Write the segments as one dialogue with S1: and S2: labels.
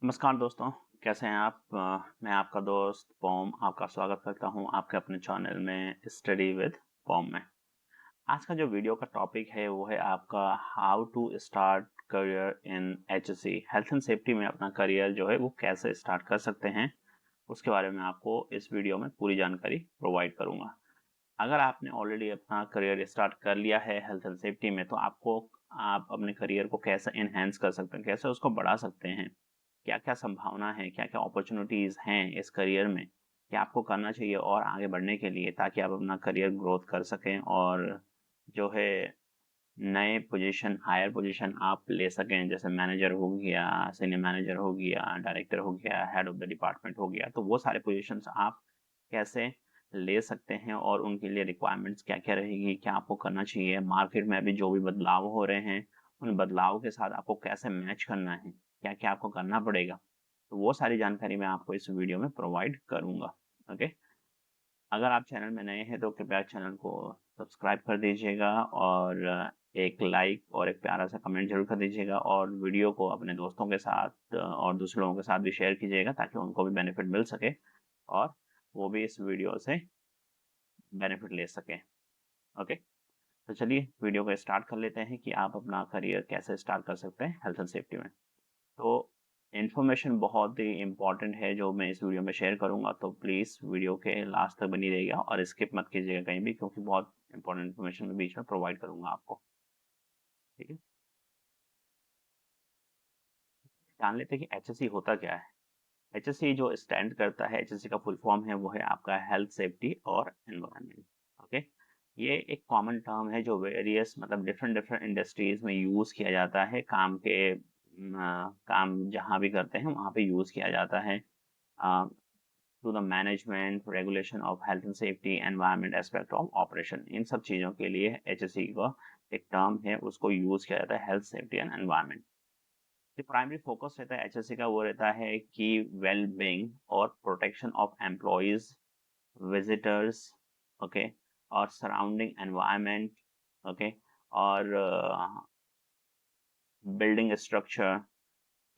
S1: नमस्कार दोस्तों, कैसे हैं आप? मैं आपका दोस्त पॉम आपका स्वागत करता हूं आपके अपने चैनल में स्टडी विद पॉम में। आज का जो वीडियो का टॉपिक है वो है आपका how to start career in HSC. Health and safety में अपना करियर जो है वो कैसे स्टार्ट कर सकते हैं, उसके बारे में आपको इस वीडियो में पूरी जानकारी प्रोवाइड करूंगा। अगर आपने ऑलरेडी अपना करियर स्टार्ट कर लिया है हेल्थ एंड सेफ्टी में, तो आप अपने करियर को कैसे एनहेंस कर सकते हैं, कैसे उसको बढ़ा सकते हैं, क्या-क्या संभावना है, क्या-क्या अपॉर्चुनिटीज़ हैं इस करियर में, क्या आपको करना चाहिए और आगे बढ़ने के लिए, ताकि आप अपना करियर ग्रोथ कर सकें और जो है नए पोजीशन, हायर पोजीशन आप ले सकें। जैसे मैनेजर हो गया, सीनियर मैनेजर हो गया, डायरेक्टर हो गया, हेड ऑफ द डिपार्टमेंट हो गया। तो वो सारे पोजीशंस आप कैसे ले सकते हैं और उनके लिए रिक्वायरमेंट्स क्या-क्या रहेगी, क्या आपको करना चाहिए, मार्केट में अभी जो भी बदलाव हो रहे हैं, उन बदलाव के साथ आपको कैसे मैच करना है, क्या-क्या आपको करना पड़ेगा। तो वो सारी जानकारी मैं आपको इस वीडियो में प्रोवाइड करूँगा। ओके? अगर आप चैनल में नए हैं तो कृपया चैनल को सब्सक्राइब कर दीजिएगा और एक लाइक और एक प्यारा सा कमेंट जरूर कर दीजिएगा और वीडियो को अपने दोस्तों के साथ और दूसरे लोगों के साथ भी शेयर कीजिएगा, ताकि उनको भी बेनिफिट मिल सके और वो भी इस वीडियो से बेनिफिट ले सकें। ओके, तो चलिए वीडियो को स्टार्ट कर लेते हैं कि आप अपना करियर कैसे स्टार्ट कर सकते हैं हेल्थ एंड सेफ्टी में। तो इन्फॉर्मेशन बहुत ही इम्पोर्टेंट है जो मैं इस वीडियो में शेयर करूंगा, तो प्लीज़ वीडियो के लास्ट तक बनी रहिएगा और स्किप मत कीजिएगा कहीं भी, क्योंकि बहुत इंपॉर्टेंट इन्फॉर्मेशन मैं बीच में प्रोवाइड करूंगा आपको। ठीक है, जान लेते हैं कि एचएससी होता क्या है। एचएससी जो स्टैंड करता है, एचएससी का फुल फॉर्म है वो है आपका हेल्थ सेफ्टी और एनवायरनमेंट। ओके, ये एक कॉमन टर्म है जो वेरियस मतलब डिफरेंट डिफरेंट इंडस्ट्रीज में यूज किया जाता है। काम जहाँ भी करते हैं वहाँ पे यूज किया जाता है to the management regulation of health and safety environment aspect of operation. इन सब चीज़ों के लिए एचएससी का एक टर्म है, उसको यूज किया जाता है, हेल्थ सेफ्टी एंड एनवायरनमेंट। जो प्राइमरी फोकस रहता है एचएससी का वो रहता है कि वेल बीइंग और protection of employees, visitors, okay, और सराउंडिंग एनवायरनमेंट, ओके, और बिल्डिंग स्ट्रक्चर।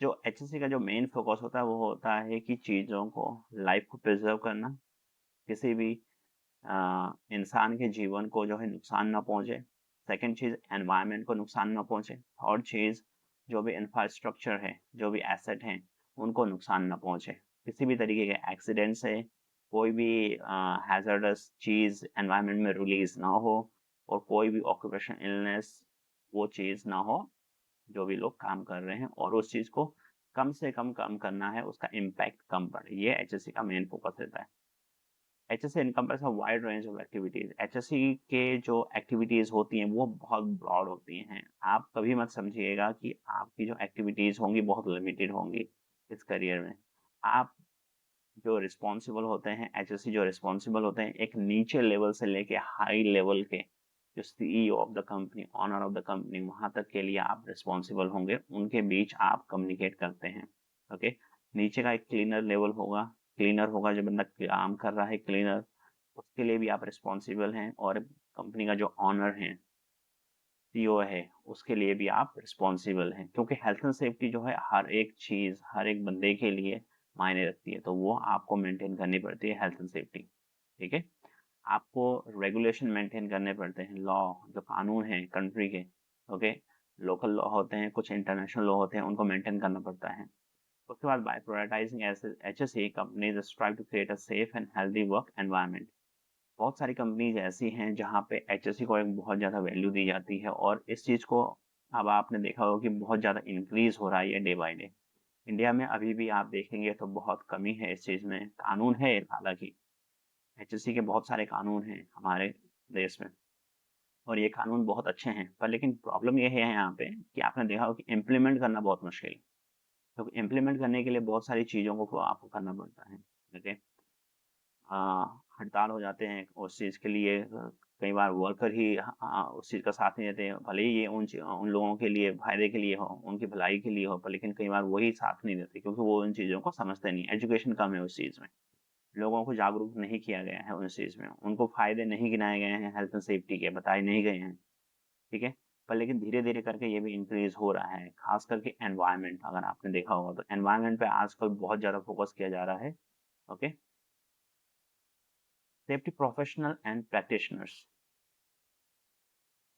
S1: जो एचएससी का जो मेन फोकस होता है वो होता है कि चीज़ों को, लाइफ को प्रिजर्व करना, किसी भी इंसान के जीवन को जो है नुकसान ना पहुंचे। सेकंड चीज, एनवायरनमेंट को नुकसान ना पहुंचे। थर्ड चीज, जो भी इंफ्रास्ट्रक्चर है, जो भी एसेट हैं, उनको नुकसान ना पहुंचे। किसी भी तरीके के एक्सीडेंट से कोई भी हैजर्डस चीज एनवायरनमेंट में रिलीज ना हो और कोई भी ऑक्यूपेशन इलनेस वो चीज ना हो जो भी लोग काम कर रहे हैं, और उस चीज को कम से कम करना है, उसका इम्पैक्ट कम पड़े। ये एचएससी का मेन फोकस रहता है। HSC encompass a wide range of activities. HSC के जो एक्टिविटीज होती हैं वो बहुत ब्रॉड होती हैं। आप कभी मत समझिएगा कि आपकी जो एक्टिविटीज होंगी बहुत लिमिटेड होंगी इस करियर में। आप जो रिस्पॉन्सिबल होते हैं, एचएससी जो रिस्पॉन्सिबल होते हैं, एक नीचे लेवल से लेके हाई लेवल के जो CEO of the company, owner of the company, वहां तक के लिए आप रिस्पॉन्सिबल होंगे, उनके बीच आप कम्युनिकेट करते हैं। ओके, नीचे का एक क्लीनर लेवल होगा, क्लीनर होगा जो बंदा काम कर रहा है, क्लीनर, उसके लिए भी आप रिस्पॉन्सिबल हैं। और कंपनी का जो ऑनर है, सीईओ है, उसके लिए भी आप रिस्पॉन्सिबल हैं, क्योंकि हेल्थ एंड सेफ्टी जो है हर एक चीज, हर एक बंदे के लिए मायने रखती है, तो वो आपको मेंटेन करनी पड़ती है हेल्थ एंड सेफ्टी। ठीक है, आपको रेगुलेशन मेंटेन करने पड़ते हैं, लॉ, जो कानून है कंट्री के। ओके, लोकल लॉ होते हैं, कुछ इंटरनेशनल लॉ होते हैं, उनको मेंटेन करना पड़ता है। उसके बाद by prioritising HSA companies strive to create a safe and healthy work environment. बहुत सारी कंपनीज ऐसी हैं जहाँ पे एचएससी को एक बहुत ज़्यादा वैल्यू दी जाती है, और इस चीज़ को अब आपने देखा होगा कि बहुत ज़्यादा इंक्रीज हो रहा है ये डे बाय डे। इंडिया में अभी भी आप देखेंगे तो बहुत कमी है इस चीज़ में। कानून है हालांकि, एचएससी के बहुत सारे कानून हैं हमारे देश में, और ये कानून बहुत अच्छे हैं, पर लेकिन प्रॉब्लम ये है यहाँ पे कि आपने देखा होगा कि इम्प्लीमेंट करना बहुत मुश्किल है। क्योंकि इम्प्लीमेंट करने के लिए बहुत सारी चीज़ों को आपको करना पड़ता है। ओके, हड़ताल हो जाते हैं उस चीज़ के लिए। कई बार वर्कर ही उस चीज़ का साथ नहीं देते हैं, भले ही ये उन लोगों के लिए फायदे के लिए हो, उनकी भलाई के लिए हो, पर लेकिन कई बार वही साथ नहीं देते, क्योंकि वो उन चीज़ों को समझते नहीं। एजुकेशन कम है उस चीज़ में, लोगों को जागरूक नहीं किया गया है उस चीज़ में, उनको फायदे नहीं गिनाए गए हैं, हेल्थ एंड सेफ्टी के बताए नहीं गए हैं। ठीक है, पर लेकिन धीरे-धीरे करके ये भी इंक्रीज़ हो रहा है, ख़ास करके एनवायरनमेंट अगर आपने देखा होगा तो एनवायरनमेंट पे आजकल बहुत ज़्यादा फ़ोकस किया जा रहा है। Okay? Safety professional and practitioners.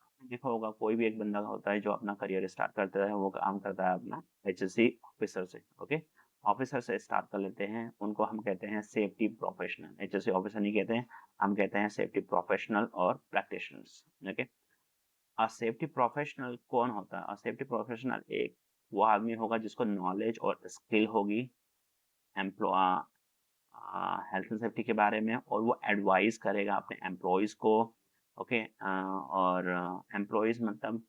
S1: आपने देखा होगा कोई भी एक बंदा होता है जो अपना करियर स्टार्ट करता है, वो काम करता है अपना एचएससी ऑफिसर से। ओके? ऑफिसर से स्टार्ट कर लेते हैं, उनको हम कहते हैं सेफ्टी प्रोफेशनल। एचएससी ऑफिसर नहीं कहते हैं, हम कहते हैं सेफ्टी प्रोफेशनल और प्रैक्टिशनर्स। ओके? सेफ्टी प्रोफेशनल कौन होता है? सेफ्टी प्रोफेशनल एक वो आदमी होगा जिसको नॉलेज और स्किल होगी एम्प्लॉ हेल्थ एंड सेफ्टी के बारे में, और वो एडवाइस करेगा अपने एम्प्लॉयज़ को। ओके? और एम्प्लॉयज़ मतलब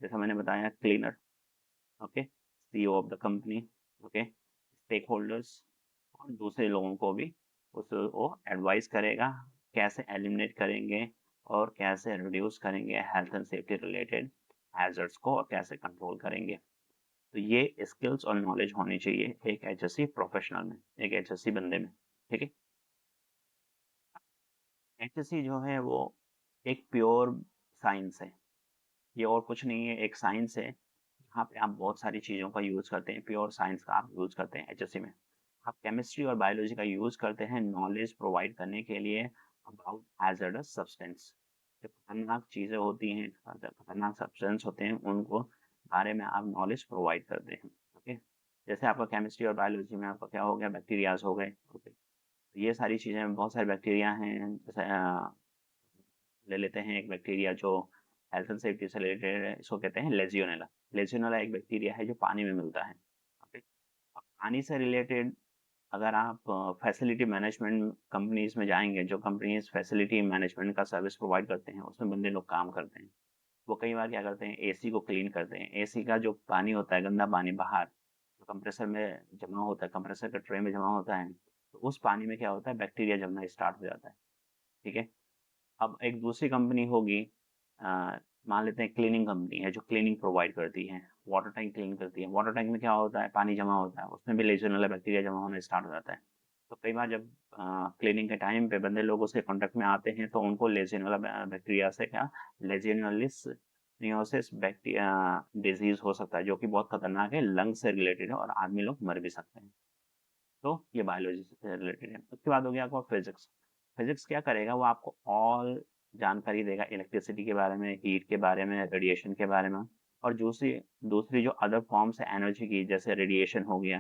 S1: जैसा मैंने बताया cleaner, okay, CEO of the company, okay, stakeholders और दूसरे लोगों को भी वो एडवाइस करेगा कैसे एलिमिनेट करेंगे और कैसे रिड्यूस करेंगे health and safety related hazards को, और कैसे कंट्रोल करेंगे। तो ये स्किल्स और नॉलेज होनी चाहिए एक एचएससी प्रोफेशनल में, एक एचएससी बंदे में। ठीक है? एचएससी जो है वो एक प्योर साइंस है, ये और कुछ नहीं है, एक साइंस है जहाँ पे आप बहुत सारी चीज़ों का यूज़ करते हैं, प्योर साइंस का आप यूज़ करते हैं एचएससी में। आप केमिस्ट्री और बायोलॉजी का यूज़ करते हैं नॉलेज प्रोवाइड करने के लिए अबाउट हैज़ार्डस सब्सटेंस। जो खतरनाक चीज़ें होती हैं, खतरनाक सब्सटेंस होते हैं, उनको बारे में आप नॉलेज प्रोवाइड करते हैं। ओके? जैसे आपका केमिस्ट्री और बायोलॉजी में आपका क्या हो गया, बैक्टीरियाज हो गए। ओके? तो ये सारी चीज़ें, बहुत सारे बैक्टीरिया हैं, जैसे ले लेते हैं एक बैक्टीरिया जो हेल्थ एंड सेफ्टी से रिलेटेड है, इसको कहते हैं लेजियोनेला। लेजियोनेला एक बैक्टीरिया है जो पानी में मिलता है। ओके? अब पानी से रिलेटेड अगर आप फैसिलिटी मैनेजमेंट कंपनीज में जाएंगे, जो कंपनीज फैसिलिटी मैनेजमेंट का सर्विस प्रोवाइड करते हैं, उसमें बंदे लोग काम करते हैं। वो कई बार क्या करते हैं, एसी को क्लीन करते हैं। एसी का जो पानी होता है, गंदा पानी बाहर जो कंप्रेसर में जमा होता है, कंप्रेसर के ट्रे में जमा होता है, तो उस पानी में क्या होता है, बैक्टीरिया जमना स्टार्ट हो जाता है। ठीक है? अब एक दूसरी कंपनी होगी, अ, मान लेते हैं क्लीनिंग कंपनी है जो क्लीनिंग प्रोवाइड करती है, वाटर टैंक क्लीन करती है। वाटर टैंक में क्या होता है, पानी जमा होता है, उसमें भी लेजियोनेला बैक्टीरिया जमा होना स्टार्ट हो जाता है। तो कई बार जब क्लीनिंग के टाइम पे बंदे लोग उसके कांटेक्ट में आते हैं, तो उनको लेजियोनेला बैक्टीरिया से क्या, लेजियोनेलिस नियोसिस बैक्टीरिया डिजीज हो सकता है, जो कि बहुत खतरनाक है, लंग से रिलेटेड है और आदमी लोग मर भी सकते हैं। तो ये बायोलॉजी से रिलेटेड है। उसके बाद हो गया आपका फिजिक्स। फिजिक्स क्या करेगा, वो आपको ऑल जानकारी देगा इलेक्ट्रिसिटी के बारे में, हीट के बारे में, रेडिएशन के बारे में, और दूसरी दूसरी जो अदर फॉर्म्स है एनर्जी की, जैसे रेडिएशन हो गया,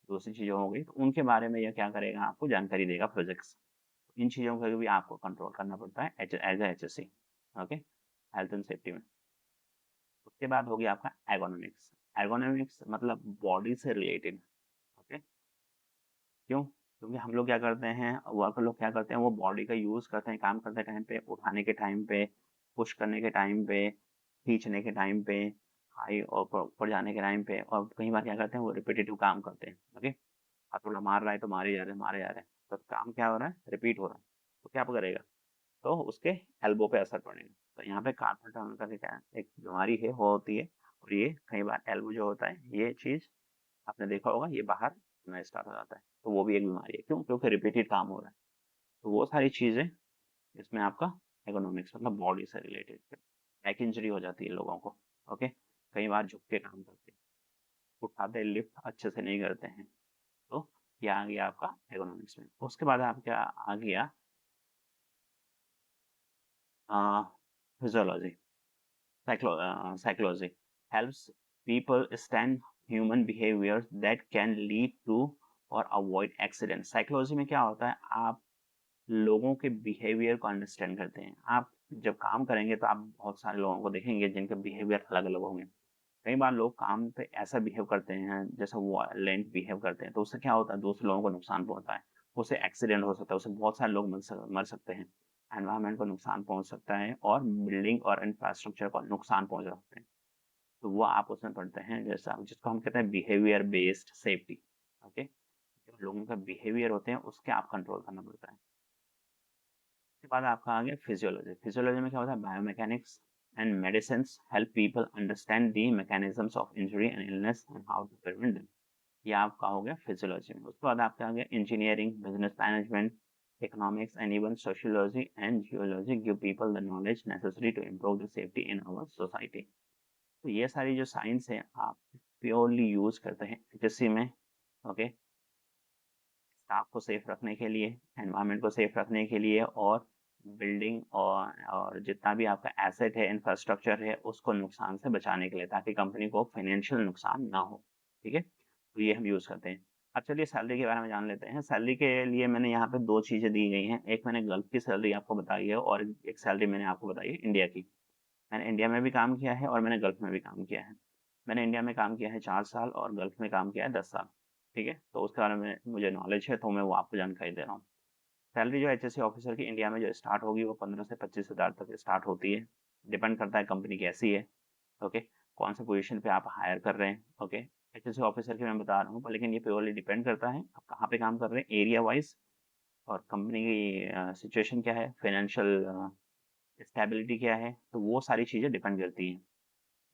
S1: दूसरी चीज़ों हो गई, तो उनके बारे में यह क्या करेगा, आपको जानकारी देगा फिजिक्स। इन चीज़ों को भी आपको कंट्रोल करना पड़ता है as H S C. Okay? Health and safety में। उसके बाद हो गया आपका एर्गोनॉमिक्स। एर्गोनॉमिक्स मतलब बॉडी से रिलेटेड। ओके? क्यों? क्योंकि हम लोग क्या करते हैं, वर्कर लोग क्या करते हैं, वो बॉडी का यूज़ करते हैं काम करते टाइम पे, उठाने के टाइम पे, पुश करने के टाइम पे, खींचने के टाइम पे, हाई और ऊपर जाने के टाइम पे, और कई बार क्या करते हैं, वो रिपीटेटिव काम करते हैं। ओके? हथौड़ा मार रहा है तो मारे जा रहे हैं, मारे जा रहे हैं, तो काम क्या हो रहा है, रिपीट हो रहा है। तो क्या करेगा, तो उसके एल्बो पे असर पड़ेगा। तो यहाँ पे कार्पल टनल का क्या एक बीमारी है, वो होती है, और ये कई बार एल्बो जो होता है, ये चीज़ आपने देखा होगा, ये बाहर आना स्टार्ट हो जाता है, तो वो भी एक बीमारी है। क्यों? क्योंकि रिपीटेड काम हो रहा है। तो वो सारी चीज़ें इसमें आपका इकोनॉमिक्स मतलब बॉडी से रिलेटेड बैक इंजरी हो जाती है लोगों को। ओके? कई बार झुक के काम करते हैं, उठाते लिफ्ट अच्छे से नहीं करते हैं। तो ये आ गया आपका इकोनॉमिक्स में। उसके बाद आपका आ गया physiology, psychology helps people understand human behaviors that can lead to और अवॉइड एक्सीडेंट। साइकोलॉजी में क्या होता है, आप लोगों के बिहेवियर को अंडरस्टैंड करते हैं। आप जब काम करेंगे तो आप बहुत सारे लोगों को देखेंगे जिनके बिहेवियर अलग अलग होंगे। कई बार लोग काम पे ऐसा बिहेव करते हैं जैसे वो वायलेंट बिहेव करते हैं, तो उससे क्या होता है, दूसरे लोगों को नुकसान पहुंचता है, उससे एक्सीडेंट हो सकता है, उससे बहुत सारे लोग मर सकते हैं, एनवायरनमेंट को नुकसान पहुंच सकता है, और बिल्डिंग और इंफ्रास्ट्रक्चर को नुकसान पहुंच सकते हैं। तो वो आप उसमें पढ़ते हैं, जैसा जिसको हम कहते हैं बिहेवियर बेस्ड सेफ्टी। ओके? जो लोगों का बिहेवियर होते हैं उसके आप कंट्रोल करना पड़ता है। उसके बाद आपका आ गया फिजियोलॉजी। फिजियोलॉजी में क्या होता है, biomechanics and medicine help people understand the mechanisms of injury and illness and how to prevent them. ये आपका हो गया फिजियोलॉजी में। उसके बाद आपका आ गया engineering, business management, economics and even sociology and geology give people the knowledge necessary to improve the safety in our society. तो ये सारी जो साइंस है आप प्योरली यूज़ करते हैं एचएससी में। ओके, स्टाफ को सेफ रखने के लिए, एनवायरनमेंट को सेफ रखने के लिए, और बिल्डिंग और जितना भी आपका एसेट है, इंफ्रास्ट्रक्चर है, उसको नुकसान से बचाने के लिए, ताकि कंपनी को फाइनेंशियल नुकसान ना हो। ठीक है, तो ये हम यूज़ करते हैं। अब चलिए सैलरी के बारे में जान लेते हैं। सैलरी के लिए मैंने यहाँ पे दो चीज़ें दी गई हैं। एक मैंने गल्फ की सैलरी आपको बताई है, और एक सैलरी मैंने आपको बताई है इंडिया की। मैंने इंडिया में भी काम किया है और मैंने गल्फ में भी काम किया है। मैंने इंडिया में काम किया है 4 साल और गल्फ में काम किया है 10 साल। ठीक है, तो उसके बारे में मुझे नॉलेज है, तो मैं वो आपको जानकारी दे रहा हूँ। सैलरी जो एचएससी ऑफिसर की इंडिया में जो स्टार्ट होगी वो 15 से 25 हज़ार तक स्टार्ट होती है। डिपेंड करता है कंपनी कैसी है। ओके, कौन से पोजीशन पे आप हायर कर रहे हैं। ओके, एचएससी ऑफिसर की मैं बता रहा हूँ, पर लेकिन ये प्योरली डिपेंड करता है आप कहाँ पे काम कर रहे हैं, एरिया वाइज, और कंपनी की सिचुएशन क्या है, फाइनेंशियल स्टेबिलिटी क्या है, तो वो सारी चीज़ें डिपेंड करती हैं।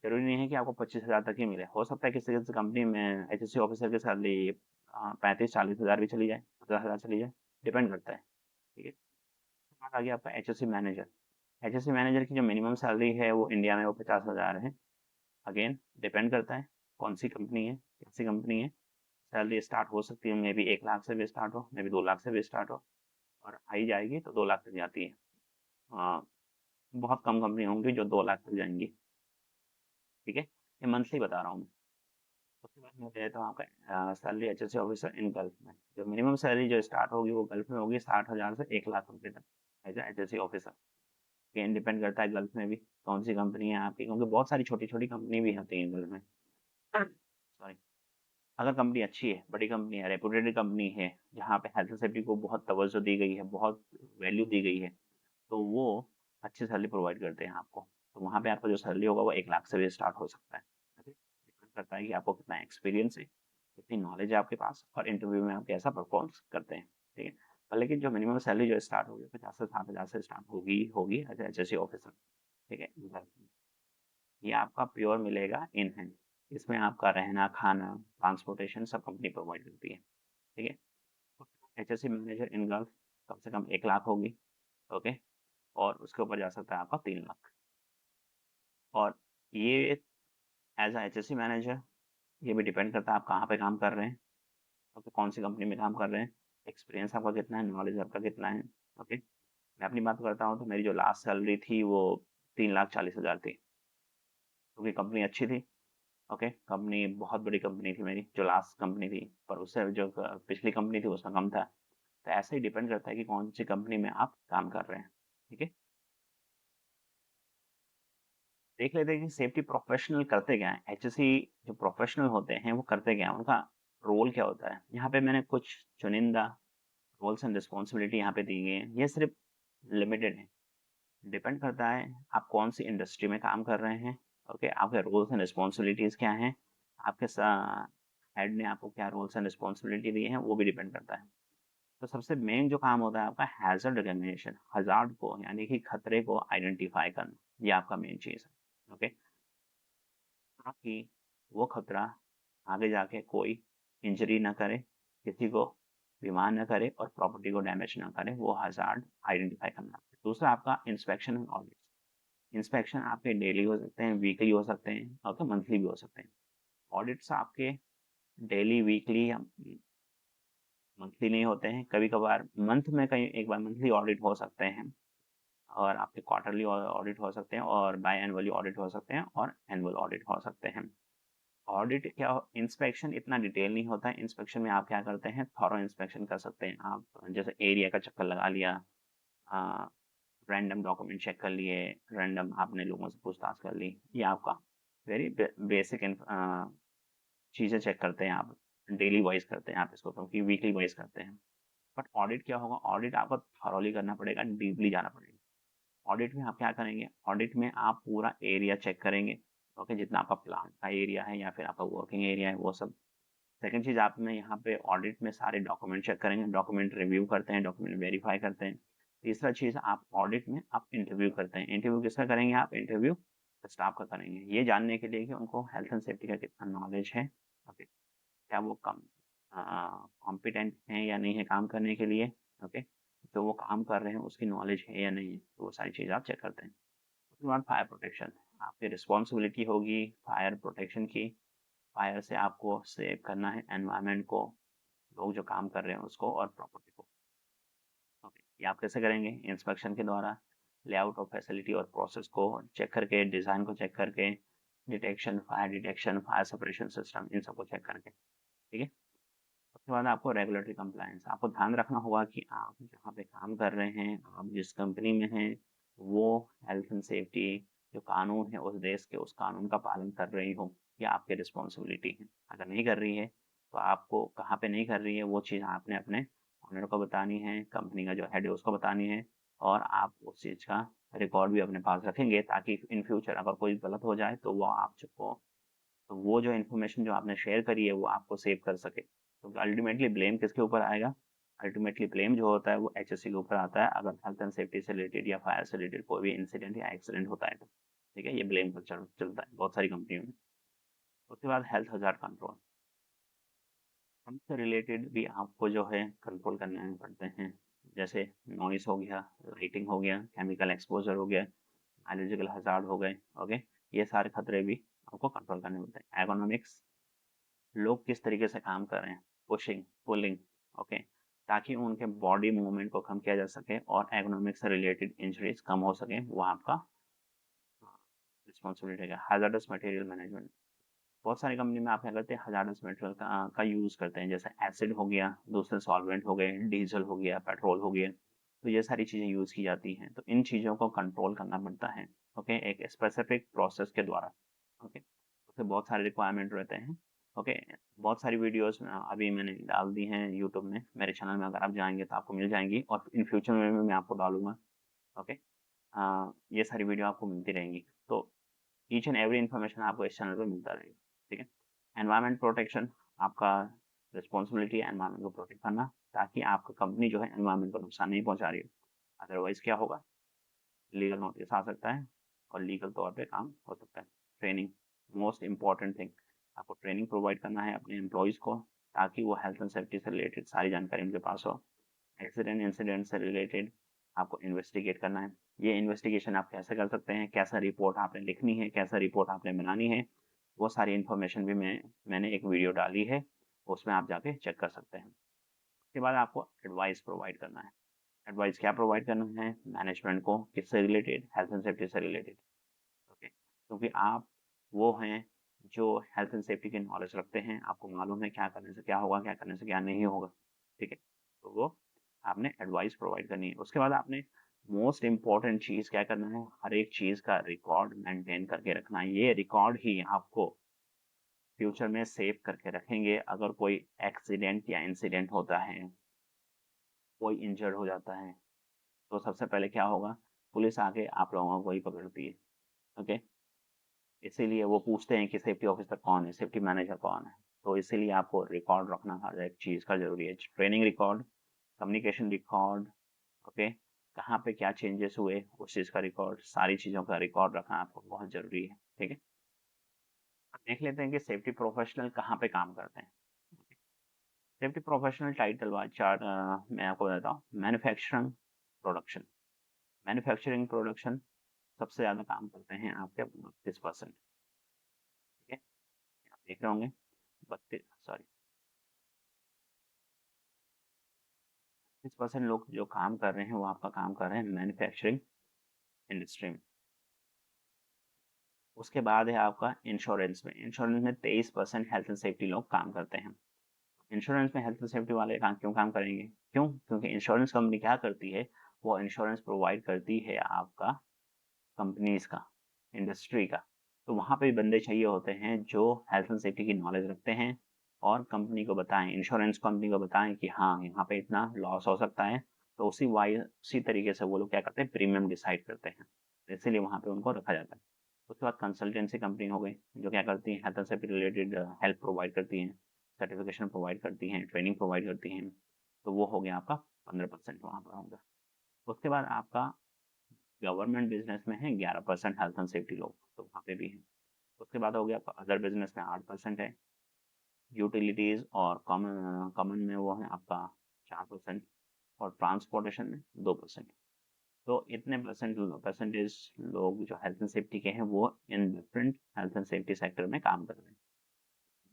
S1: ज़रूरी नहीं है कि आपको 25 हज़ार तक ही मिले। हो सकता है किसी किसी कंपनी में एचएससी ऑफिसर की सैलरी 35-40 हज़ार भी चली जाए, 50 हज़ार चली जाए, डिपेंड करता है। ठीक है, बाद आ गया आपका एचएससी मैनेजर। एचएससी मैनेजर की जो मिनिमम सैलरी है वो इंडिया में वो 50 हज़ार है। अगेन डिपेंड करता है कौन सी कंपनी है, कैसी कंपनी है। सैलरी स्टार्ट हो सकती है, मे बी 1 लाख से भी स्टार्ट हो, मे बी 2 लाख से भी स्टार्ट हो, और आई जाएगी तो 2 लाख तक जाती है। आ, बहुत कम कंपनी होंगी जो 2 लाख तक जाएंगी। ठीक है, ये मंथली बता रहा हूँ मैं। उसके बाद मैं देता हूँ आपका salary HSC officer in gulf में। जो मिनिमम सैलरी जो स्टार्ट होगी वो गल्फ में होगी 60 हज़ार से 1 लाख रुपए तक as HSC officer. Again depend करता है गल्फ में भी कौन सी कंपनी है आपकी, क्योंकि बहुत सारी छोटी छोटी कंपनी भी होती है गल्फ में। सॉरी, अगर कंपनी अच्छी है, बड़ी कंपनी है, रेपुटेड कंपनी है, जहाँ पे हेल्थ एंड सेफ्टी को बहुत तवज्जो दी गई है, बहुत वैल्यू दी गई है, तो वो अच्छी सैलरी प्रोवाइड करते हैं आपको। तो वहाँ पे आपका जो सैलरी होगा वो 1 लाख से भी स्टार्ट हो सकता है। डिपेंड करता है कि आपको कितना एक्सपीरियंस है, कितनी नॉलेज है आपके पास, और इंटरव्यू में आप कैसा परफॉर्म करते हैं। ठीक है, पर लेकिन जो मिनिमम सैलरी जो स्टार्ट होगी 50 से 60 हज़ार से स्टार्ट होगी होगी एज एच ऑफिसर। ठीक है, ये आपका प्योर मिलेगा इन हैंड। इसमें आपका रहना, खाना, ट्रांसपोर्टेशन सब कंपनी प्रोवाइड करती है। ठीक है, एचएससी मैनेजर इन गल्फ कम से कम 1 लाख होगी। ओके, और उसके ऊपर जा सकता है आपका 3 लाख। और ये एज अ एचएससी मैनेजर ये भी डिपेंड करता है आप कहाँ पे काम कर रहे हैं। ओके, कौन सी कंपनी में काम कर रहे हैं, एक्सपीरियंस आपका कितना है, नॉलेज आपका कितना है। ओके, मैं अपनी बात करता हूँ तो मेरी जो लास्ट सैलरी थी वो 3,40,000 थी, क्योंकि कंपनी अच्छी थी। ओके, कंपनी बहुत बड़ी कंपनी थी मेरी जो लास्ट कंपनी थी, पर उससे जो पिछली कंपनी थी उसमें कम था। तो ऐसे ही डिपेंड करता है कि कौन सी कंपनी में आप काम कर रहे हैं। ठीक है, देख लेते हैं कि सेफ्टी प्रोफेशनल करते क्या है, एचएससी जो प्रोफेशनल होते हैं वो करते क्या है, उनका रोल क्या होता है। यहाँ पे मैंने कुछ चुनिंदा रोल्स एंड रिस्पॉन्सिबिलिटी यहाँ पे दी गई है। ये सिर्फ लिमिटेड है, डिपेंड करता है आप कौन सी इंडस्ट्री में काम कर रहे हैं। ओके, आपके रोल्स एंड रिस्पॉन्सिबिलिटीज क्या हैं, आपके हेड ने आपको क्या रोल्स एंड रिस्पॉन्सिबिलिटी दी है, वो भी डिपेंड करता है। तो सबसे मेन जो काम होता है आपका हैजर्ड रिकग्निशन, हजार्ड को यानी कि खतरे को आइडेंटिफाई करना, ये आपका मेन चीज है। ओके, ताकि वो खतरा आगे जाके कोई इंजरी ना करे, किसी को बीमार ना करे और प्रॉपर्टी को डैमेज ना करे, वो हजार्ड आइडेंटिफाई करना। दूसरा आपका इंस्पेक्शन एंड ऑडिट। इंस्पेक्शन आपके डेली हो सकते हैं, वीकली हो सकते हैं, और तो मंथली भी हो सकते हैं। ऑडिट्स आपके डेली, वीकली या मंथली नहीं होते हैं, कभी कभार मंथ में कहीं एक बार मंथली ऑडिट हो सकते हैं, और आपके क्वार्टरली ऑडिट हो सकते हैं, और बाय एनुअली ऑडिट हो सकते हैं, और एनुअल ऑडिट हो सकते हैं। ऑडिट क्या, इंस्पेक्शन इतना डिटेल नहीं होता है। इंस्पेक्शन में आप क्या करते हैं, थॉरो इंस्पेक्शन कर सकते हैं आप, जैसे एरिया का चक्कर लगा लिया, रैंडम डॉक्यूमेंट चेक कर लिए, रैंडम आपने लोगों से पूछताछ कर ली, ये आपका वेरी बेसिक चीज़ें चेक करते हैं आप। डेली वाइज करते हैं आप इसको, क्योंकि वीकली वाइज करते हैं। बट ऑडिट क्या होगा, ऑडिट आपको थॉरोली करना पड़ेगा, डीपली जाना पड़ेगा। ऑडिट में आप क्या करेंगे, ऑडिट में आप पूरा एरिया चेक करेंगे। ओके, जितना आपका प्लांट का एरिया है या फिर आपका वर्किंग एरिया है वो सब। सेकंड चीज़, आपने यहाँ पे ऑडिट में सारे डॉक्यूमेंट चेक करेंगे, डॉक्यूमेंट रिव्यू करते हैं, डॉक्यूमेंट वेरीफाई करते हैं। तीसरा चीज़, आप ऑडिट में आप इंटरव्यू करते हैं। इंटरव्यू किसका करेंगे, आप इंटरव्यू स्टाफ का करेंगे, ये जानने के लिए कि उनको हेल्थ एंड सेफ्टी का कितना नॉलेज है। ओके, क्या वो कम कॉम्पिटेंट हैं या नहीं है काम करने के लिए। ओके, जो वो काम कर रहे हैं उसकी नॉलेज है या नहीं है, तो वो सारी चीज़ आप चेक करते हैं। उसके बाद फायर प्रोटेक्शन। आपकी रिस्पॉन्सिबिलिटी होगी फायर प्रोटेक्शन की। फायर से आपको सेव करना है एनवायरनमेंट को, लोग जो काम कर रहे हैं उसको और प्रॉपर्टी को। ओके, ये आप कैसे करेंगे? इंस्पेक्शन के द्वारा लेआउट ऑफ फैसिलिटी और प्रोसेस को चेक करके, डिज़ाइन को चेक करके, डिटेक्शन, फायर सेपरेशन सिस्टम, इन सबको चेक करके। ठीक है। उसके बाद आपको रेगुलेटरी कंप्लायंस, आपको ध्यान रखना होगा कि आप जहाँ पे काम कर रहे हैं, आप जिस कंपनी में हैं, वो हेल्थ एंड सेफ्टी जो कानून है उस देश के, उस कानून का पालन कर रही हो। ये आपकी रिस्पॉन्सिबिलिटी है। अगर नहीं कर रही है तो आपको कहाँ पे नहीं कर रही है वो चीज़ आपने अपने ओनर को बतानी है, कंपनी का जो हेड है उसको बतानी है, और आप उस चीज़ का रिकॉर्ड भी अपने पास रखेंगे ताकि इन फ्यूचर अगर कोई गलत हो जाए तो वो आप चुको, तो वो जो इन्फॉर्मेशन जो आपने शेयर करी है वो आपको सेव कर सके। तो अल्टीमेटली ब्लेम किसके ऊपर आएगा? अल्टीमेटली ब्लेम जो होता है वो एचएससी के ऊपर आता है, अगर हेल्थ एंड सेफ्टी से रिलेटेड या फायर से रिलेटेड कोई भी इंसिडेंट या एक्सीडेंट होता है तो। ठीक है, ये ब्लेम कल्चर चलता है बहुत सारी कंपनियों में। उसके बाद हेल्थ हजार्ड कंट्रोल, हमसे रिलेटेड भी आपको जो है कंट्रोल करने पड़ते हैं। जैसे नॉइस हो गया, लाइटिंग हो गया, केमिकल एक्सपोजर हो गया, बायोलॉजिकल हजार्ड हो गए। ओके, ये सारे खतरे भी आपको कंट्रोल करने पड़ते हैं। एर्गोनॉमिक्स, लोग किस तरीके से काम कर रहे हैं, पुशिंग पुलिंग, ओके, ताकि उनके बॉडी मूवमेंट को कम किया जा सके और एर्गोनॉमिक से रिलेटेड इंजरीज कम हो सके, वो आपका रिस्पॉन्सिबिलिटी है। हैजार्डस मटेरियल मैनेजमेंट, बहुत सारी कंपनी में आप क्या करते हैं, हैजार्डस मटेरियल का यूज़ करते हैं, जैसे एसिड हो गया, दूसरे सॉल्वेंट हो गए, डीजल हो गया, पेट्रोल हो गया, तो ये सारी चीज़ें यूज़ की जाती हैं, तो इन चीज़ों को कंट्रोल करना पड़ता है। ओके, एक स्पेसिफिक प्रोसेस के द्वारा। ओके, उसके बहुत सारे रिक्वायरमेंट रहते हैं। ओके, बहुत सारी वीडियोस अभी मैंने डाल दी हैं यूट्यूब में, मेरे चैनल में अगर आप जाएंगे तो आपको मिल जाएंगी, और इन फ्यूचर में भी मैं आपको डालूंगा। ओके, ये सारी वीडियो आपको मिलती रहेंगी, तो ईच एंड एवरी इन्फॉर्मेशन आपको इस चैनल पर मिलता रहेगा। ठीक है। एनवायरमेंट प्रोटेक्शन, आपका रिस्पॉन्सिबिलिटी है एनवायरमेंट को प्रोटेक्ट करना, ताकि आपका कंपनी जो है एनवायरमेंट को नुकसान नहीं पहुंचा रही हो। अदरवाइज क्या होगा, लीगल नोटिस आ सकता है और लीगल तौर पे काम हो सकता है। ट्रेनिंग, मोस्ट इम्पॉर्टेंट थिंग, आपको ट्रेनिंग प्रोवाइड करना है अपने एम्प्लॉयज़ को, ताकि वो हेल्थ एंड सेफ्टी से रिलेटेड सारी जानकारी उनके पास हो। एक्सीडेंट इंसिडेंट से रिलेटेड आपको इन्वेस्टिगेट करना है। ये इन्वेस्टिगेशन आप कैसे कर सकते हैं, कैसा रिपोर्ट आपने लिखनी है, कैसा रिपोर्ट आपने बनानी है, वो सारी इन्फॉर्मेशन भी मैंने एक वीडियो डाली है, उसमें आप जाके चेक कर सकते हैं। उसके बाद आपको एडवाइस प्रोवाइड करना है। एडवाइस क्या प्रोवाइड करना है? मैनेजमेंट को, किससे रिलेटेड? हेल्थ एंड सेफ्टी से रिलेटेड। ओके, क्योंकि आप वो हैं जो हेल्थ एंड सेफ्टी की नॉलेज रखते हैं, आपको मालूम है क्या करने से क्या होगा, क्या करने से क्या नहीं होगा। ठीक है, तो वो आपने एडवाइस प्रोवाइड करनी है। उसके बाद आपने मोस्ट इम्पॉर्टेंट चीज़ क्या करना है, हर एक चीज़ का रिकॉर्ड मेंटेन करके रखना है। ये रिकॉर्ड ही आपको फ्यूचर में सेव करके रखेंगे। अगर कोई एक्सीडेंट या इंसिडेंट होता है, कोई इंजर्ड हो जाता है, तो सबसे पहले क्या होगा, पुलिस आके आप लोगों को ही पकड़ती है। ओके, इसीलिए वो पूछते हैं कि सेफ्टी ऑफिसर कौन है, सेफ्टी मैनेजर कौन है, तो इसीलिए आपको रिकॉर्ड रखना हर एक चीज़ का जरूरी है। Training record, communication record, okay, कहाँ पे क्या चेंजेस हुए उस चीज़ का रिकॉर्ड, सारी चीज़ों का रिकॉर्ड रखना आपको बहुत ज़रूरी है। ठीक है, अब देख लेते हैं कि सेफ्टी प्रोफेशनल कहाँ पे काम करते हैं। Safety professional title wise chart मैं आपको बताता हूँ। मैन्युफैक्चरिंग प्रोडक्शन, मैन्युफैक्चरिंग प्रोडक्शन सबसे ज़्यादा काम करते हैं आपके 32%। ठीक है, आप देख रहे होंगे 32% लोग जो काम कर रहे हैं वो आपका काम कर रहे हैं मैन्युफैक्चरिंग इंडस्ट्री में। उसके बाद है आपका इंश्योरेंस में, इंश्योरेंस में 23% हेल्थ एंड सेफ्टी लोग काम करते हैं। इंश्योरेंस में हेल्थ एंड सेफ्टी वाले क्यों काम करेंगे? क्यों? क्योंकि इंश्योरेंस कंपनी क्या करती है, वो इंश्योरेंस प्रोवाइड करती है आपका कंपनीज का, इंडस्ट्री का, तो वहाँ पे बंदे चाहिए होते हैं जो हेल्थ एंड सेफ्टी की नॉलेज रखते हैं और कंपनी को बताएं, इंश्योरेंस कंपनी को बताएं कि हाँ यहाँ पे इतना लॉस हो सकता है, तो उसी तरीके से वो लोग क्या करते हैं, प्रीमियम डिसाइड करते हैं, इसीलिए वहाँ पे उनको रखा जाता है। उसके बाद कंसल्टेंसी कंपनी हो गई, जो क्या करती हैं, health and safety related help provide करती हैं, सर्टिफिकेशन प्रोवाइड करती हैं, ट्रेनिंग प्रोवाइड करती हैं, तो वो हो गया आपका 15% वहाँ पर होगा। उसके बाद आपका गवर्नमेंट बिजनेस में है 11% हेल्थ एंड सेफ्टी लोग, तो वहाँ पे भी है। उसके बाद हो गया आपका अदर बिजनेस में 8% है, यूटिलिटीज और कॉमन में वो है आपका 4%, और ट्रांसपोर्टेशन में 2%। तो इतने परसेंटेज लोग जो हेल्थ एंड सेफ्टी के हैं वो in different health and safety sector में काम कर रहे हैं।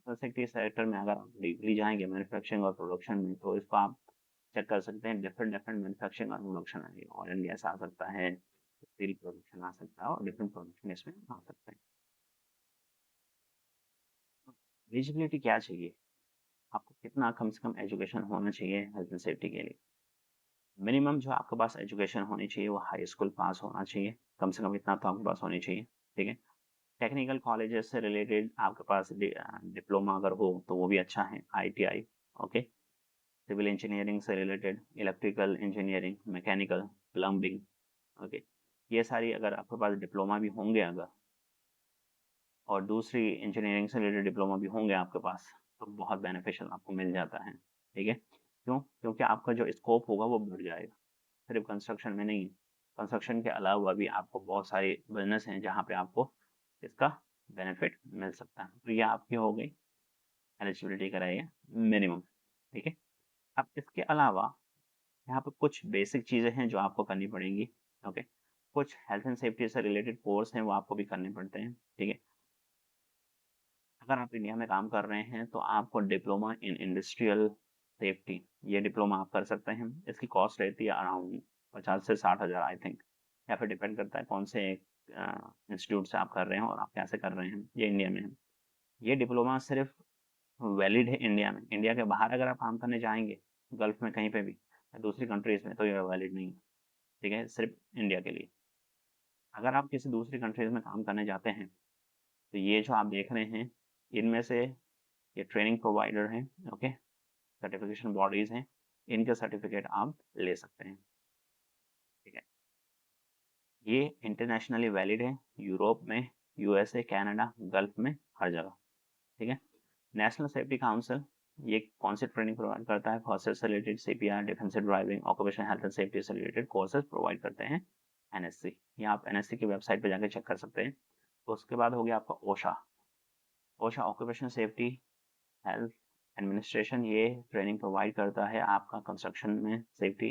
S1: हेल्थ एंड सेफ्टी सेक्टर में अगर आप डीपली जाएंगे मैन्युफैक्चरिंग और प्रोडक्शन में, तो इसको आप चेक कर सकते हैं। डिफरेंट डिफरेंट मैन्युफैक्चरिंग और प्रोडक्शन है, ऑयल एंड गैस आ सकता है, स्टील प्रोडक्शन आ सकता है, और डिफरेंट प्रोडक्शन इसमें आ सकते हैं। एलिजिबिलिटी क्या चाहिए, आपको कितना कम से कम एजुकेशन होना चाहिए हेल्थ एंड सेफ्टी के लिए? मिनिमम जो आपके पास एजुकेशन होनी चाहिए वो हाई स्कूल पास होना चाहिए, कम से कम इतना तो आपके पास होनी चाहिए। ठीक है। टेक्निकल कॉलेजेस से रिलेटेड आपके पास डिप्लोमा अगर हो तो वो भी अच्छा है, आईटीआई। ओके। सिविल इंजीनियरिंग से related electrical engineering, mechanical, plumbing. Okay. ये सारी अगर आपके पास डिप्लोमा भी होंगे अगर, और दूसरी इंजीनियरिंग से रिलेटेड डिप्लोमा भी होंगे आपके पास, तो बहुत बेनिफिशियल आपको मिल जाता है। ठीक है। क्यों? क्योंकि आपका जो स्कोप होगा वो बढ़ जाएगा, सिर्फ कंस्ट्रक्शन में नहीं, कंस्ट्रक्शन के अलावा भी आपको बहुत सारे बिजनेस हैं जहाँ पे आपको इसका बेनिफिट मिल सकता है। तो ये आपकी हो गई एलिजिबिलिटी कराइए मिनिमम। ठीक है। अब इसके अलावा यहाँ पे कुछ बेसिक चीज़ें हैं जो आपको करनी पड़ेंगी। ओके। कुछ हेल्थ एंड सेफ्टी से रिलेटेड कोर्स हैं वो आपको भी करने पड़ते हैं। ठीक है। अगर आप इंडिया में काम कर रहे हैं तो आपको डिप्लोमा इन इंडस्ट्रियल सेफ्टी, ये डिप्लोमा आप कर सकते हैं। इसकी कॉस्ट रहती है अराउंड 50 से 60 हज़ार आई थिंक, या फिर डिपेंड करता है कौन से इंस्टीट्यूट से आप कर रहे हैं और आप कैसे कर रहे हैं। ये इंडिया में है। ये डिप्लोमा सिर्फ वैलिड है इंडिया में। इंडिया के बाहर अगर आप काम करने जाएंगे, गल्फ में कहीं पे भी या दूसरी कंट्रीज में, तो ये वैलिड नहीं है। ठीक है, सिर्फ इंडिया के लिए। अगर आप किसी दूसरी कंट्रीज में काम करने जाते हैं तो ये जो आप देख रहे हैं इनमें से ये ट्रेनिंग प्रोवाइडर हैं। ओके। सर्टिफिकेशन बॉडीज हैं, इनके सर्टिफिकेट आप ले सकते हैं। ठीक है। ये इंटरनेशनली वैलिड है, यूरोप में, यूएसए, कनाडा, गल्फ में, हर जगह। ठीक है। नेशनल सेफ्टी काउंसिल ये कौन सी ट्रेनिंग प्रोवाइड करता है? फॉरेस्ट से related, CPR, defensive driving, occupational health and safety से रिलेटेड कोर्सेज प्रोवाइड करते हैं एनएससी। ये आप एनएससी की वेबसाइट पर जाकर चेक कर सकते हैं। तो उसके बाद हो गया आपका ओशा। ओशा ऑक्यूपेशनल सेफ्टी हेल्थ एडमिनिस्ट्रेशन, ये ट्रेनिंग प्रोवाइड करता है आपका कंस्ट्रक्शन में safety,